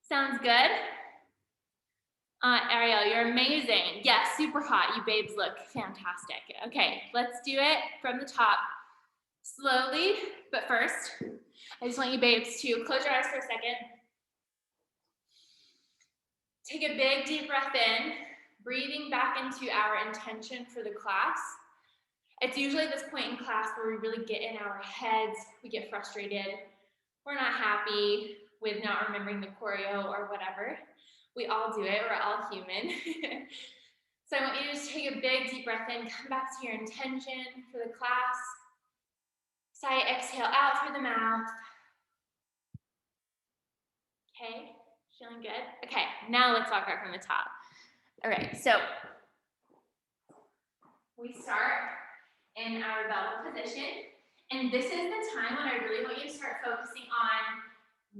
Sounds good? Ariel, you're amazing. Yes, super hot. You babes look fantastic. Okay, let's do it from the top slowly, but first, I just want you babes to close your eyes for a second. Take a big deep breath in, breathing back into our intention for the class. It's usually this point in class where we really get in our heads, we get frustrated, we're not happy with not remembering the choreo or whatever. We all do it, we're all human. So I want you to just take a big deep breath in, come back to your intention for the class. Sigh, exhale out through the mouth. Okay, feeling good? Okay, now let's walk out from the top. All right, so we start in our bell position, and this is the time when I really want you to start focusing on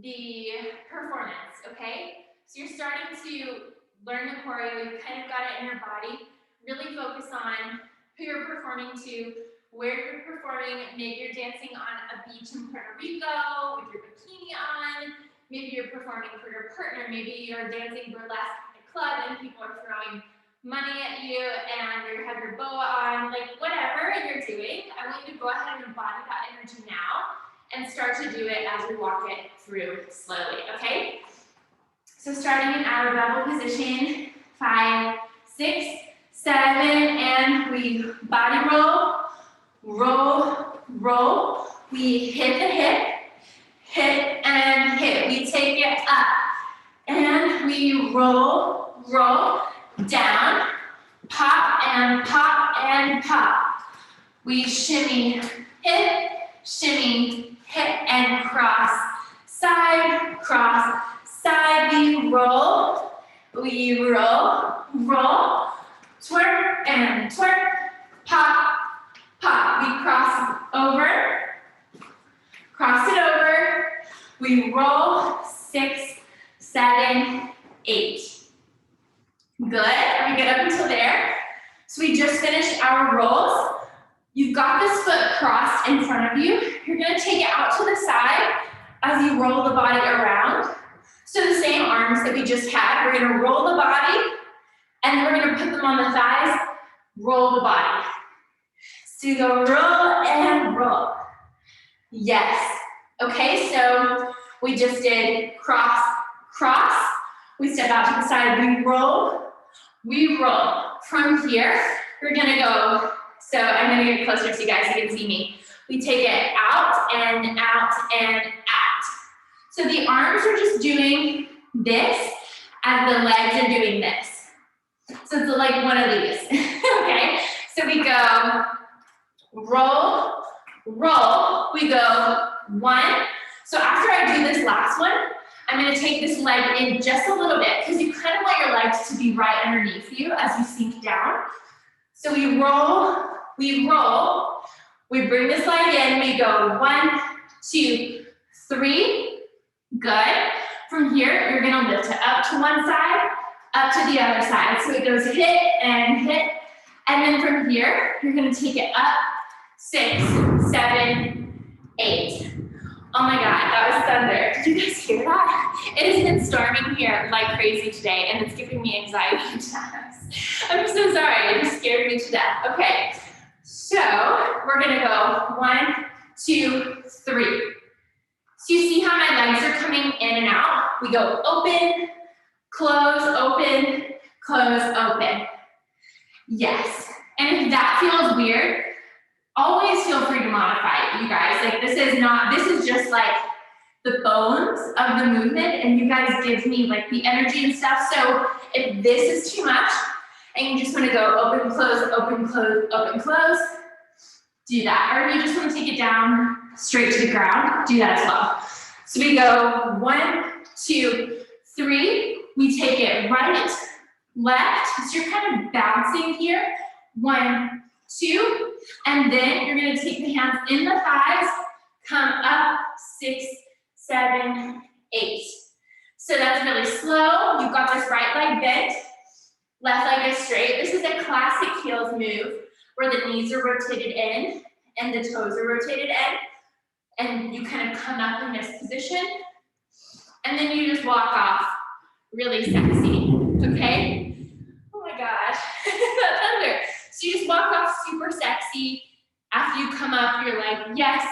the performance, okay? So you're starting to learn the choreo, you've kind of got it in your body. Really focus on who you're performing to, where you're performing. Maybe you're dancing on a beach in Puerto Rico with your bikini on. Maybe you're performing for your partner. Maybe you're dancing burlesque at a club and people are throwing money at you and you have your boa on, like whatever you're doing, I want you to go ahead and embody that energy now and start to do it as we walk it through slowly, okay? So starting in our double position, 5, 6, 7, and we body roll, roll, roll. We hit the hip, hit and hit. We take it up and we roll, roll, down, pop and pop and pop. We shimmy, hit, and cross, side, we roll, roll, twerk and twerk, pop, pop. We cross it over, we roll, 6, 7, 8. Good, are we good up until there? So we just finished our rolls. You've got this foot crossed in front of you. You're gonna take it out to the side as you roll the body around. So the same arms that we just had, we're gonna roll the body and we're gonna put them on the thighs, roll the body. So you go roll and roll. Yes, okay, so we just did cross, cross. We step out to the side, we roll. From here, we're gonna go, so I'm gonna get closer so you guys can see me. We take it out and out and out. So the arms are just doing this as the legs are doing this. So it's like one of these, okay? So we go roll, roll, we go 1. So after I do this last one, I'm gonna take this leg in just a little bit because you kind of want your legs to be right underneath you as you sink down. So we roll, we bring this leg in, we go 1, 2, 3, good. From here, you're gonna lift it up to one side, up to the other side. So it goes hit, and then from here, you're gonna take it up, 6, 7, 8. Oh my God, that was thunder. Did you guys hear that? It has been storming here like crazy today and it's giving me anxiety attacks. I'm so sorry, it just scared me to death. Okay, so we're gonna go 1, 2, 3. So you see how my legs are coming in and out? We go open, close, open, close, open. Yes, and if that feels weird, always feel free to modify it, you guys. Like this is just like the bones of the movement and you guys give me like the energy and stuff. So if this is too much and you just wanna go open, close, open, close, do that. Or if you just wanna take it down straight to the ground, do that as well. So we go 1, 2, 3, we take it right, left, so you're kind of bouncing here. 1, 2, and then you're gonna take the hands in the thighs, come up, 6, 7, 8. So that's really slow. You've got this right leg bent, left leg is straight. This is a classic heels move where the knees are rotated in and the toes are rotated in. And you kind of come up in this position. And then you just walk off really sexy, okay? Oh my gosh, that's thunder. So you just walk off super sexy. After you come up, you're like, yes,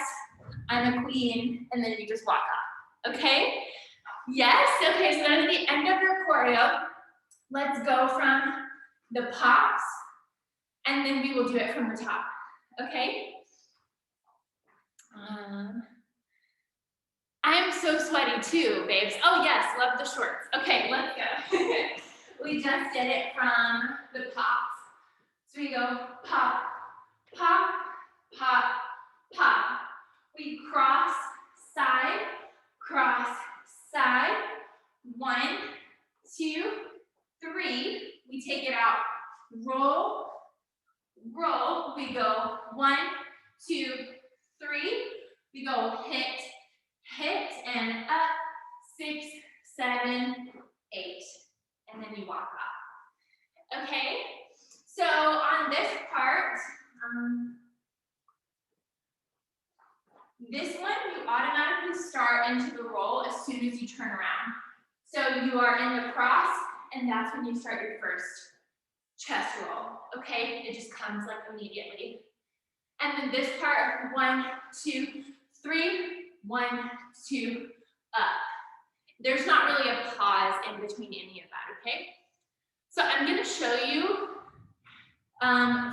I'm a queen. And then you just walk off, okay? Yes, okay, so that is the end of your choreo. Let's go from the pops, and then we will do it from the top, okay? I'm so sweaty too, babes. Oh yes, love the shorts. Okay, let's go. We just did it from the pops. So we go pop, pop, pop, pop. We cross, side. 1, 2, 3. We take it out. Roll, roll. We go 1, 2, 3. We go hit, hit, and up. 6, 7, 8. And then you walk off. Okay? So on this part, this one, you automatically start into the roll as soon as you turn around. So you are in the cross, and that's when you start your first chest roll, okay? It just comes like immediately. And then this part, 1, 2, 3, 1, 2, up. There's not really a pause in between any of that, okay? So I'm gonna show you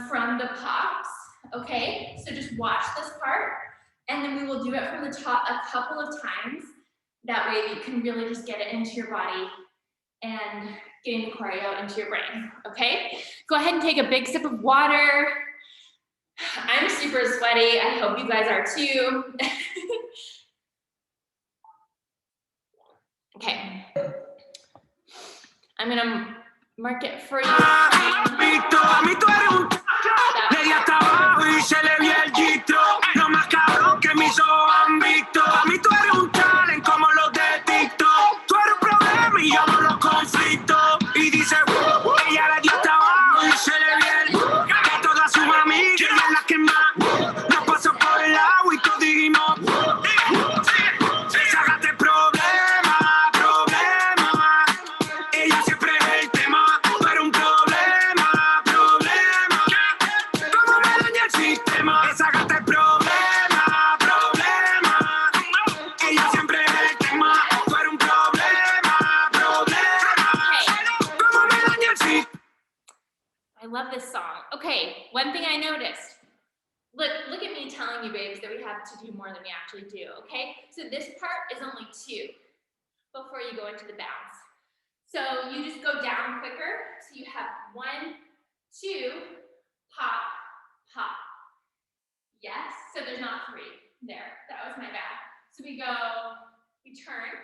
from the pops, okay? So just watch this part, and then we will do it from the top a couple of times. That way you can really just get it into your body and getting the choreo into your brain, okay? Go ahead and take a big sip of water. I'm super sweaty. I hope you guys are too. Okay. I'm gonna mark it for you. I love this song. Okay, one thing I noticed. Look at me telling you, babes, that we have to do more than we actually do, okay? So this part is only 2 before you go into the bounce. So you just go down quicker. So you have 1, 2, pop, pop. Yes, so there's not 3 there. That was my bad. So we go, we turn,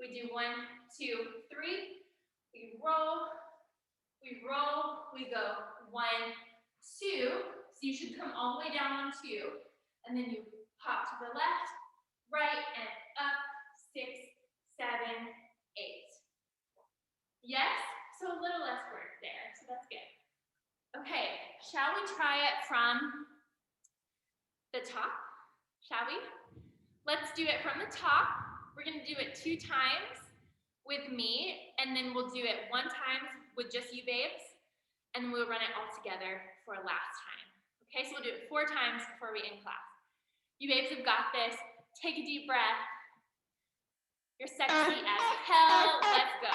we do 1, 2, 3, we roll, we go 1, 2. So you should come all the way down on 2, and then you pop to the left, right, and up, 6, 7, 8. Yes? So a little less work there, so that's good. Okay, shall we try it from the top? Shall we? Let's do it from the top. We're gonna do it 2 times with me, and then we'll do it 1 time with just you babes, and we'll run it all together for a last time. Okay, so we'll do it 4 times before we end class. You babes have got this. Take a deep breath. You're sexy as hell. Let's go.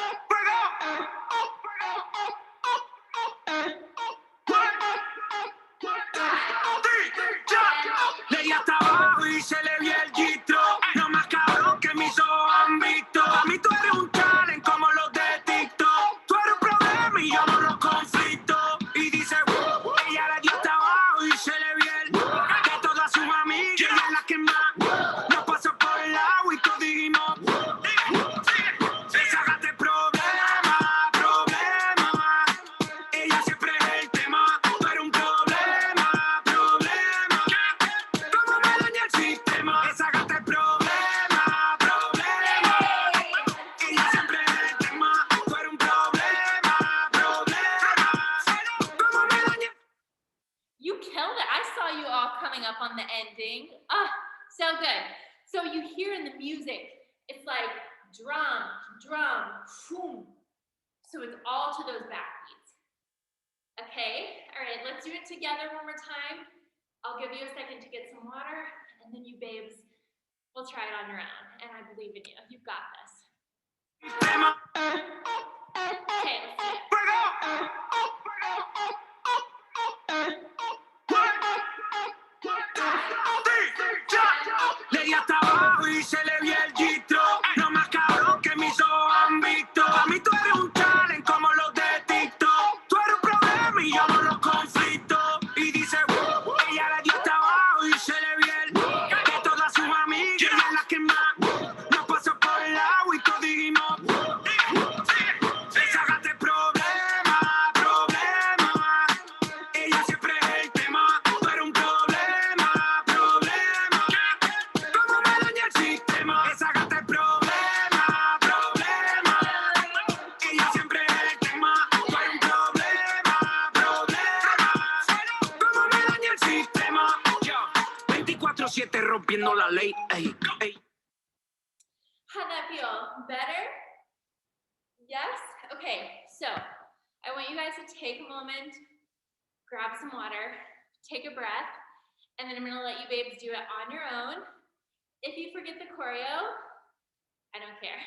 Leía hasta abajo y se le vio el gistro. Lo más cabrón que mis ojos han visto. A mí tú eres un talent como los de TikTok. Tú eres un problema y yo no los conflicto. Y dice, ella le dio hasta abajo y se le vio el de todas sus amigas. Ella es la que más nos pasó por el lado y todos dijimos, sácate problema, problema. Ella siempre es el tema. Tú eres un problema, problema. ¿Cómo me daña el sistema? Sácate problema, problema. Ella siempre es el tema. Tú eres un problema, problema. ¿Cómo me daña? You killed it. I saw you all coming up on the ending. Ah, so good. So you hear in the music, it's like drum, drum, boom. So it's all to those backbeats. Okay, all right, let's do it together one more time. I'll give you a second to get some water, and then you babes will try it on your own. And I believe in you. You've got this. Okay, let's do it. Leía hasta abajo y se le vio el gistro. Lo más cabrón que mis ojos han visto. A mí tú eres un talent como los de TikTok. Tú eres un problema y yo no los conflicto. Y dice, ella le dio hasta abajo y se le vio el de todas sus amigas. Ella es la que más nos pasó por el lado y todos dijimos, sácate problema, problema. Ella siempre es el tema. Tú eres un problema, problema. ¿Cómo me daña el sistema? Sácate problema, problema. Ella siempre es el tema. Tú eres un problema, problema. ¿Cómo me daña el sistema? Yo, 24/7 rompiendo la ley. Ey, ey. How'd that feel? Better? Yes? Okay, so I want you guys to take a moment, grab some water, take a breath, and then I'm gonna let you babes do it on your own. If you forget the choreo, I don't care.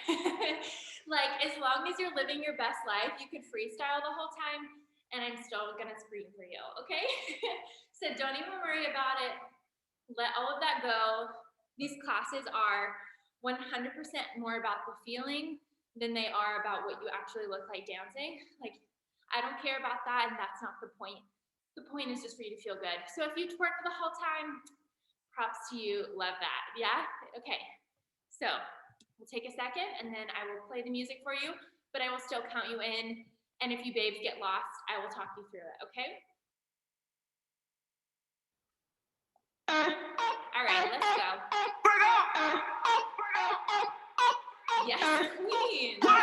Like, as long as you're living your best life, you could freestyle the whole time, and I'm still gonna scream for you, okay? So don't even worry about it. Let all of that go. These classes are 100% more about the feeling than they are about what you actually look like dancing. Like, I don't care about that, and that's not the point. The point is just for you to feel good. So if you twerk the whole time, props to you, love that, yeah? Okay, so we'll take a second, and then I will play the music for you, but I will still count you in, and if you babes get lost, I will talk you through it, okay? All right, let's go. Yes, queen. 5,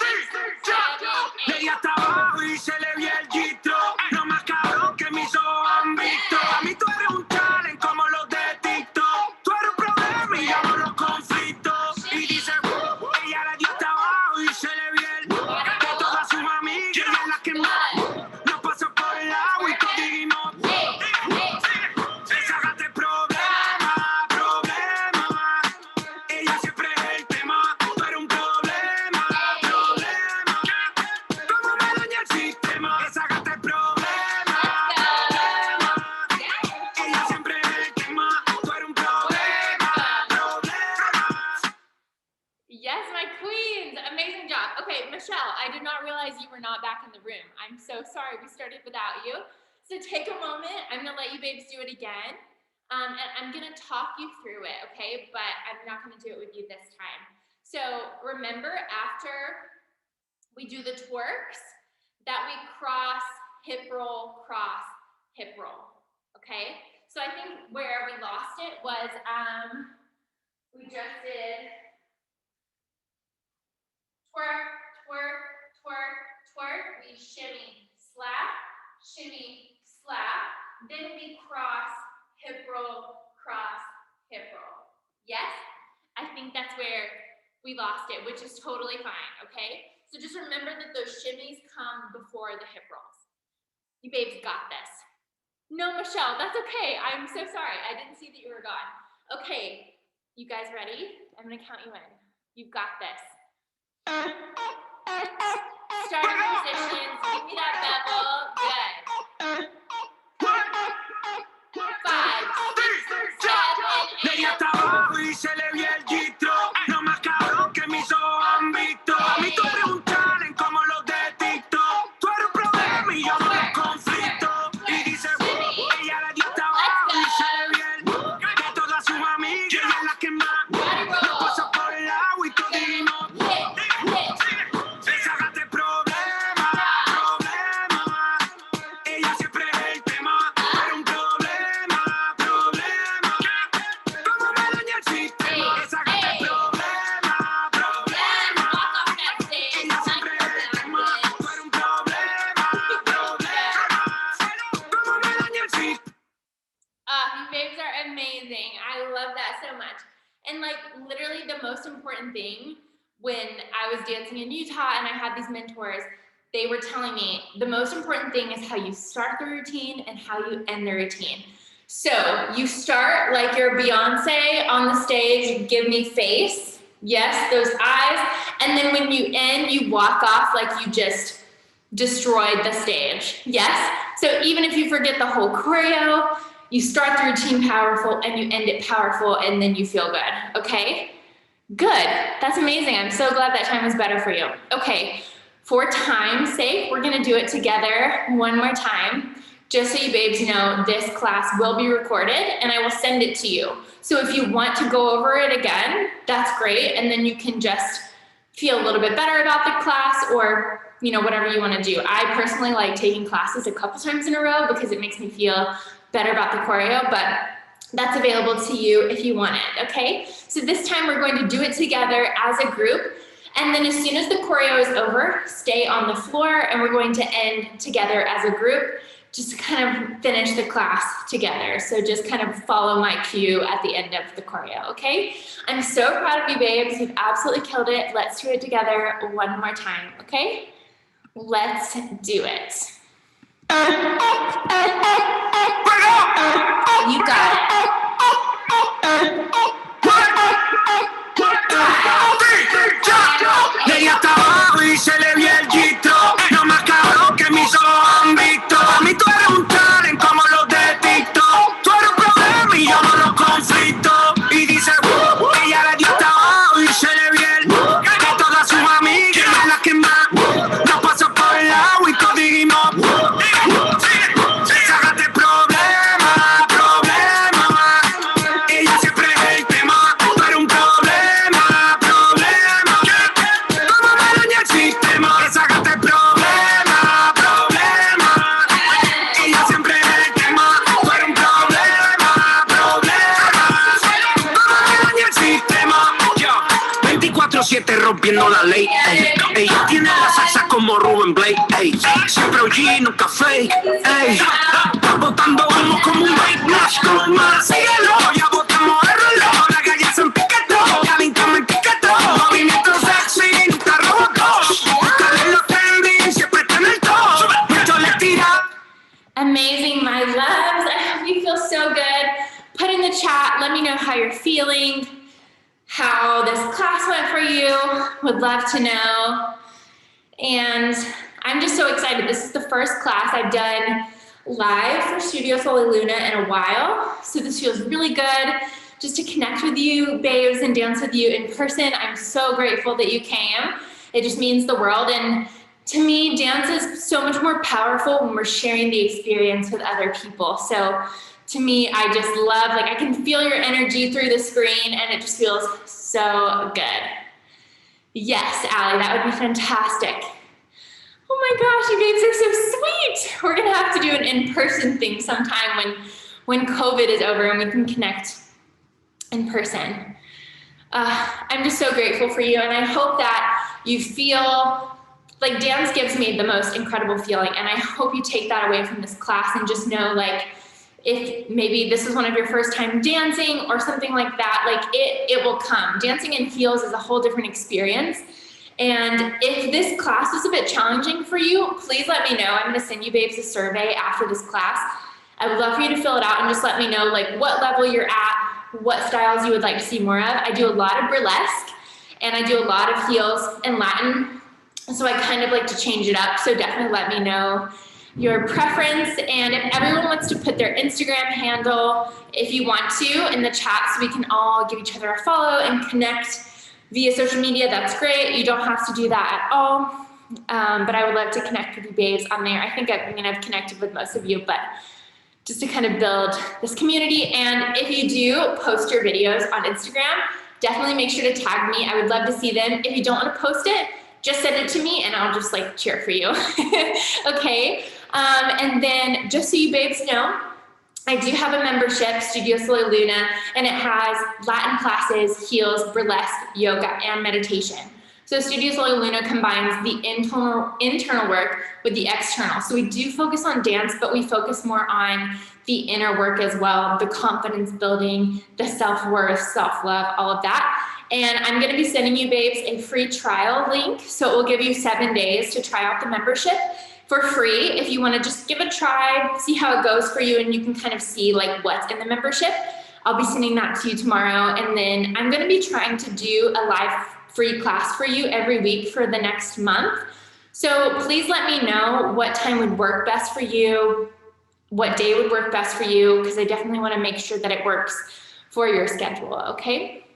6, 7, 8. Ella está abajo y se le ve el gistro. Lo más cabrón que mis ojos han visto. A mí tú eres un talent como los de TikTok. Tú eres un problema y yo amo los conflictos. Y dice, ella le dio hasta abajo y se le ve el de todas sus amigas. Ella es la que más nos pasó por el agua y contigo. Sácate problema, problema. Ella siempre es el tema. Tú eres un problema, problema. ¿Cómo me daña el sistema? Sácate problema, problema. Ella siempre es el tema. Tú eres un problema, problema. Yes, my queens, amazing job. Okay, Michelle, I did not realize you were not back in the room. I'm so sorry we started without you. So take a moment, I'm gonna let you babes do it again. And I'm gonna talk you through it, okay? But I'm not gonna do it with you this time. So remember, after we do the twerks, that we cross, hip roll, okay? So I think where we lost it was, we just did twerk, twerk, twerk, twerk. We shimmy, slap, then we cross, hip roll, cross, hip roll. Yes? I think that's where we lost it, which is totally fine, okay? So just remember that those shimmies come before the hip rolls. You babes got this. No, Michelle, that's okay. I'm so sorry. I didn't see that you were gone. Okay, you guys ready? I'm gonna count you in. You've got this. Starting positions, give me that bevel. Good. 5, 6, 7, 8. Ella está abajo y se le ve el gistro. Lo más cabrón que mis ojos han visto. A mí tú eres un talent como los de TikTok. Tú eres un problema y yo amo los conflictos. Y dice, ella le dio hasta abajo y se le ve el de todas sus amigas. Ella es la que más nos pasó por el agua y todo dijimos. Sácate problema, problema. Ella siempre es el tema. Pero un problema, problema. ¿Cómo me daña el sistema? Sácate problema, problema. Ella siempre es el tema. Pero un problema, problema. ¿Cómo me daña el sistema? You babes are amazing. I love that so much. And like literally the most important thing when I was dancing in Utah and I had these mentors, they were telling me the most important thing is how you start the routine and how you end the routine. So you start like you're Beyonce on the stage, give me face. Yes, those eyes. And then when you end, you walk off like you just destroyed the stage. Yes? So even if you forget the whole choreo, you start the routine powerful and you end it powerful and then you feel good, okay? Good, that's amazing. I'm so glad that time was better for you. Okay, for time's sake, we're gonna do it together one more time. Just so you babes know, this class will be recorded and I will send it to you. So if you want to go over it again, that's great. And then you can just feel a little bit better about the class or whatever you wanna do. I personally like taking classes a couple times in a row because it makes me feel better about the choreo, but that's available to you if you want it, okay? So this time we're going to do it together as a group, and then as soon as the choreo is over, stay on the floor, and we're going to end together as a group. just to kind of finish the class together. So just kind of follow my cue at the end of the choreo, okay? I'm so proud of you, babes. You've absolutely killed it. Let's do it together one more time, okay? Let's do it. You got it. De ella hasta abajo y se le vio el gistro. No más cabrón que mis ojos han visto. A mí tú eres un talent como los de TikTok. Tú eres un problema y yo no lo conflicto. Y dice, ella le dio hasta abajo y se le vio el de todas sus amigas, las que más nos pasó por el agua y todos dijimos, sácate problema, problema. Ella siempre es el tema, tú eres un problema, problema. ¿Cómo me daña el sistema? Que sácate problema, problema. Ella siempre es el tema, tú eres un problema, problema. ¿Cómo me daña el sistema? Yo, 24/7 rompiendo la ley, ey. Ella tiene la salsa como Rubén Blake, ey. Siempre OG, nunca fake, ey. Está botando humo como un vape, Nash con más. Síguelo, ya botamos el reloj. La calle se empiquetó, calentamos el piquetó. Movimiento sexy, nunca robotó. Buscarle los trending, siempre está en el top. Esto le tira. Amazing, my loves. I hope you feel so good. Put in the chat, let me know how you're feeling, how this class went for you. Would love to know. And I'm just so excited. This is the first class I've done live for Studio Solar Luna in a while. So this feels really good just to connect with you, babes, and dance with you in person. I'm so grateful that you came. It just means the world. And to me, dance is so much more powerful when we're sharing the experience with other people. So to me, I just love, like I can feel your energy through the screen and it just feels so good. Yes, Allie, that would be fantastic. Oh my gosh, you babes are so sweet. We're gonna have to do an in-person thing sometime when COVID is over and we can connect in person. I'm just so grateful for you, and I hope that you feel like dance gives me the most incredible feeling, and I hope you take that away from this class and just know, like, if maybe this is one of your first time dancing or something like that, like it will come. Dancing in heels is a whole different experience. And if this class is a bit challenging for you, please let me know. I'm gonna send you babes a survey after this class. I would love for you to fill it out and just let me know like what level you're at, what styles you would like to see more of. I do a lot of burlesque and I do a lot of heels and Latin. So I kind of like to change it up. So definitely let me know your preference, and if everyone wants to put their Instagram handle, if you want to, in the chat so we can all give each other a follow and connect via social media, that's great. You don't have to do that at all, but I would love to connect with you babes on there. I think I've connected with most of you, but just to kind of build this community. And if you do post your videos on Instagram, definitely make sure to tag me. I would love to see them. If you don't want to post it, just send it to me and I'll just like cheer for you. Okay. And then just so you babes know, I do have a membership, Studio Solar Luna, and it has Latin classes, heels, burlesque, yoga, and meditation. So Studio Solar Luna combines the internal work with the external. So we do focus on dance, but we focus more on the inner work as well, the confidence building, the self-worth, self-love, all of that. And I'm gonna be sending you babes a free trial link. So it will give you 7 days to try out the membership for free. If you wanna just give it a try, see how it goes for you, and you can kind of see like what's in the membership. I'll be sending that to you tomorrow. And then I'm gonna be trying to do a live free class for you every week for the next month. So please let me know what time would work best for you, what day would work best for you, because I definitely wanna make sure that it works for your schedule, okay?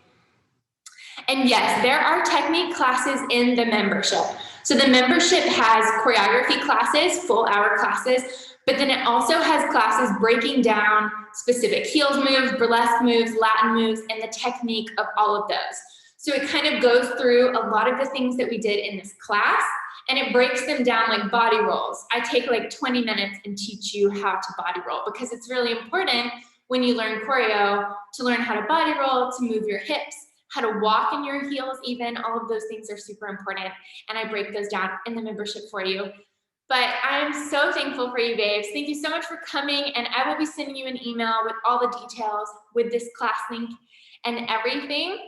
And yes, there are technique classes in the membership. So the membership has choreography classes, full hour classes, but then it also has classes breaking down specific heels moves, burlesque moves, Latin moves, and the technique of all of those. So it kind of goes through a lot of the things that we did in this class, and it breaks them down like body rolls. I take like 20 minutes and teach you how to body roll, because it's really important when you learn choreo to learn how to body roll, to move your hips, how to walk in your heels even. All of those things are super important, and I break those down in the membership for you. But I'm so thankful for you, babes. Thank you so much for coming, and I will be sending you an email with all the details, with this class link and everything.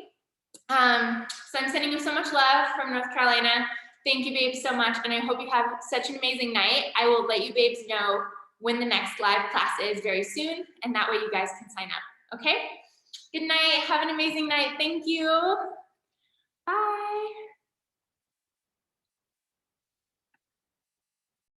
So I'm sending you so much love from North Carolina. Thank you, babes, so much, and I hope you have such an amazing night. I will let you babes know when the next live class is very soon, and that way you guys can sign up, okay? Good night. Have an amazing night. Thank you. Bye.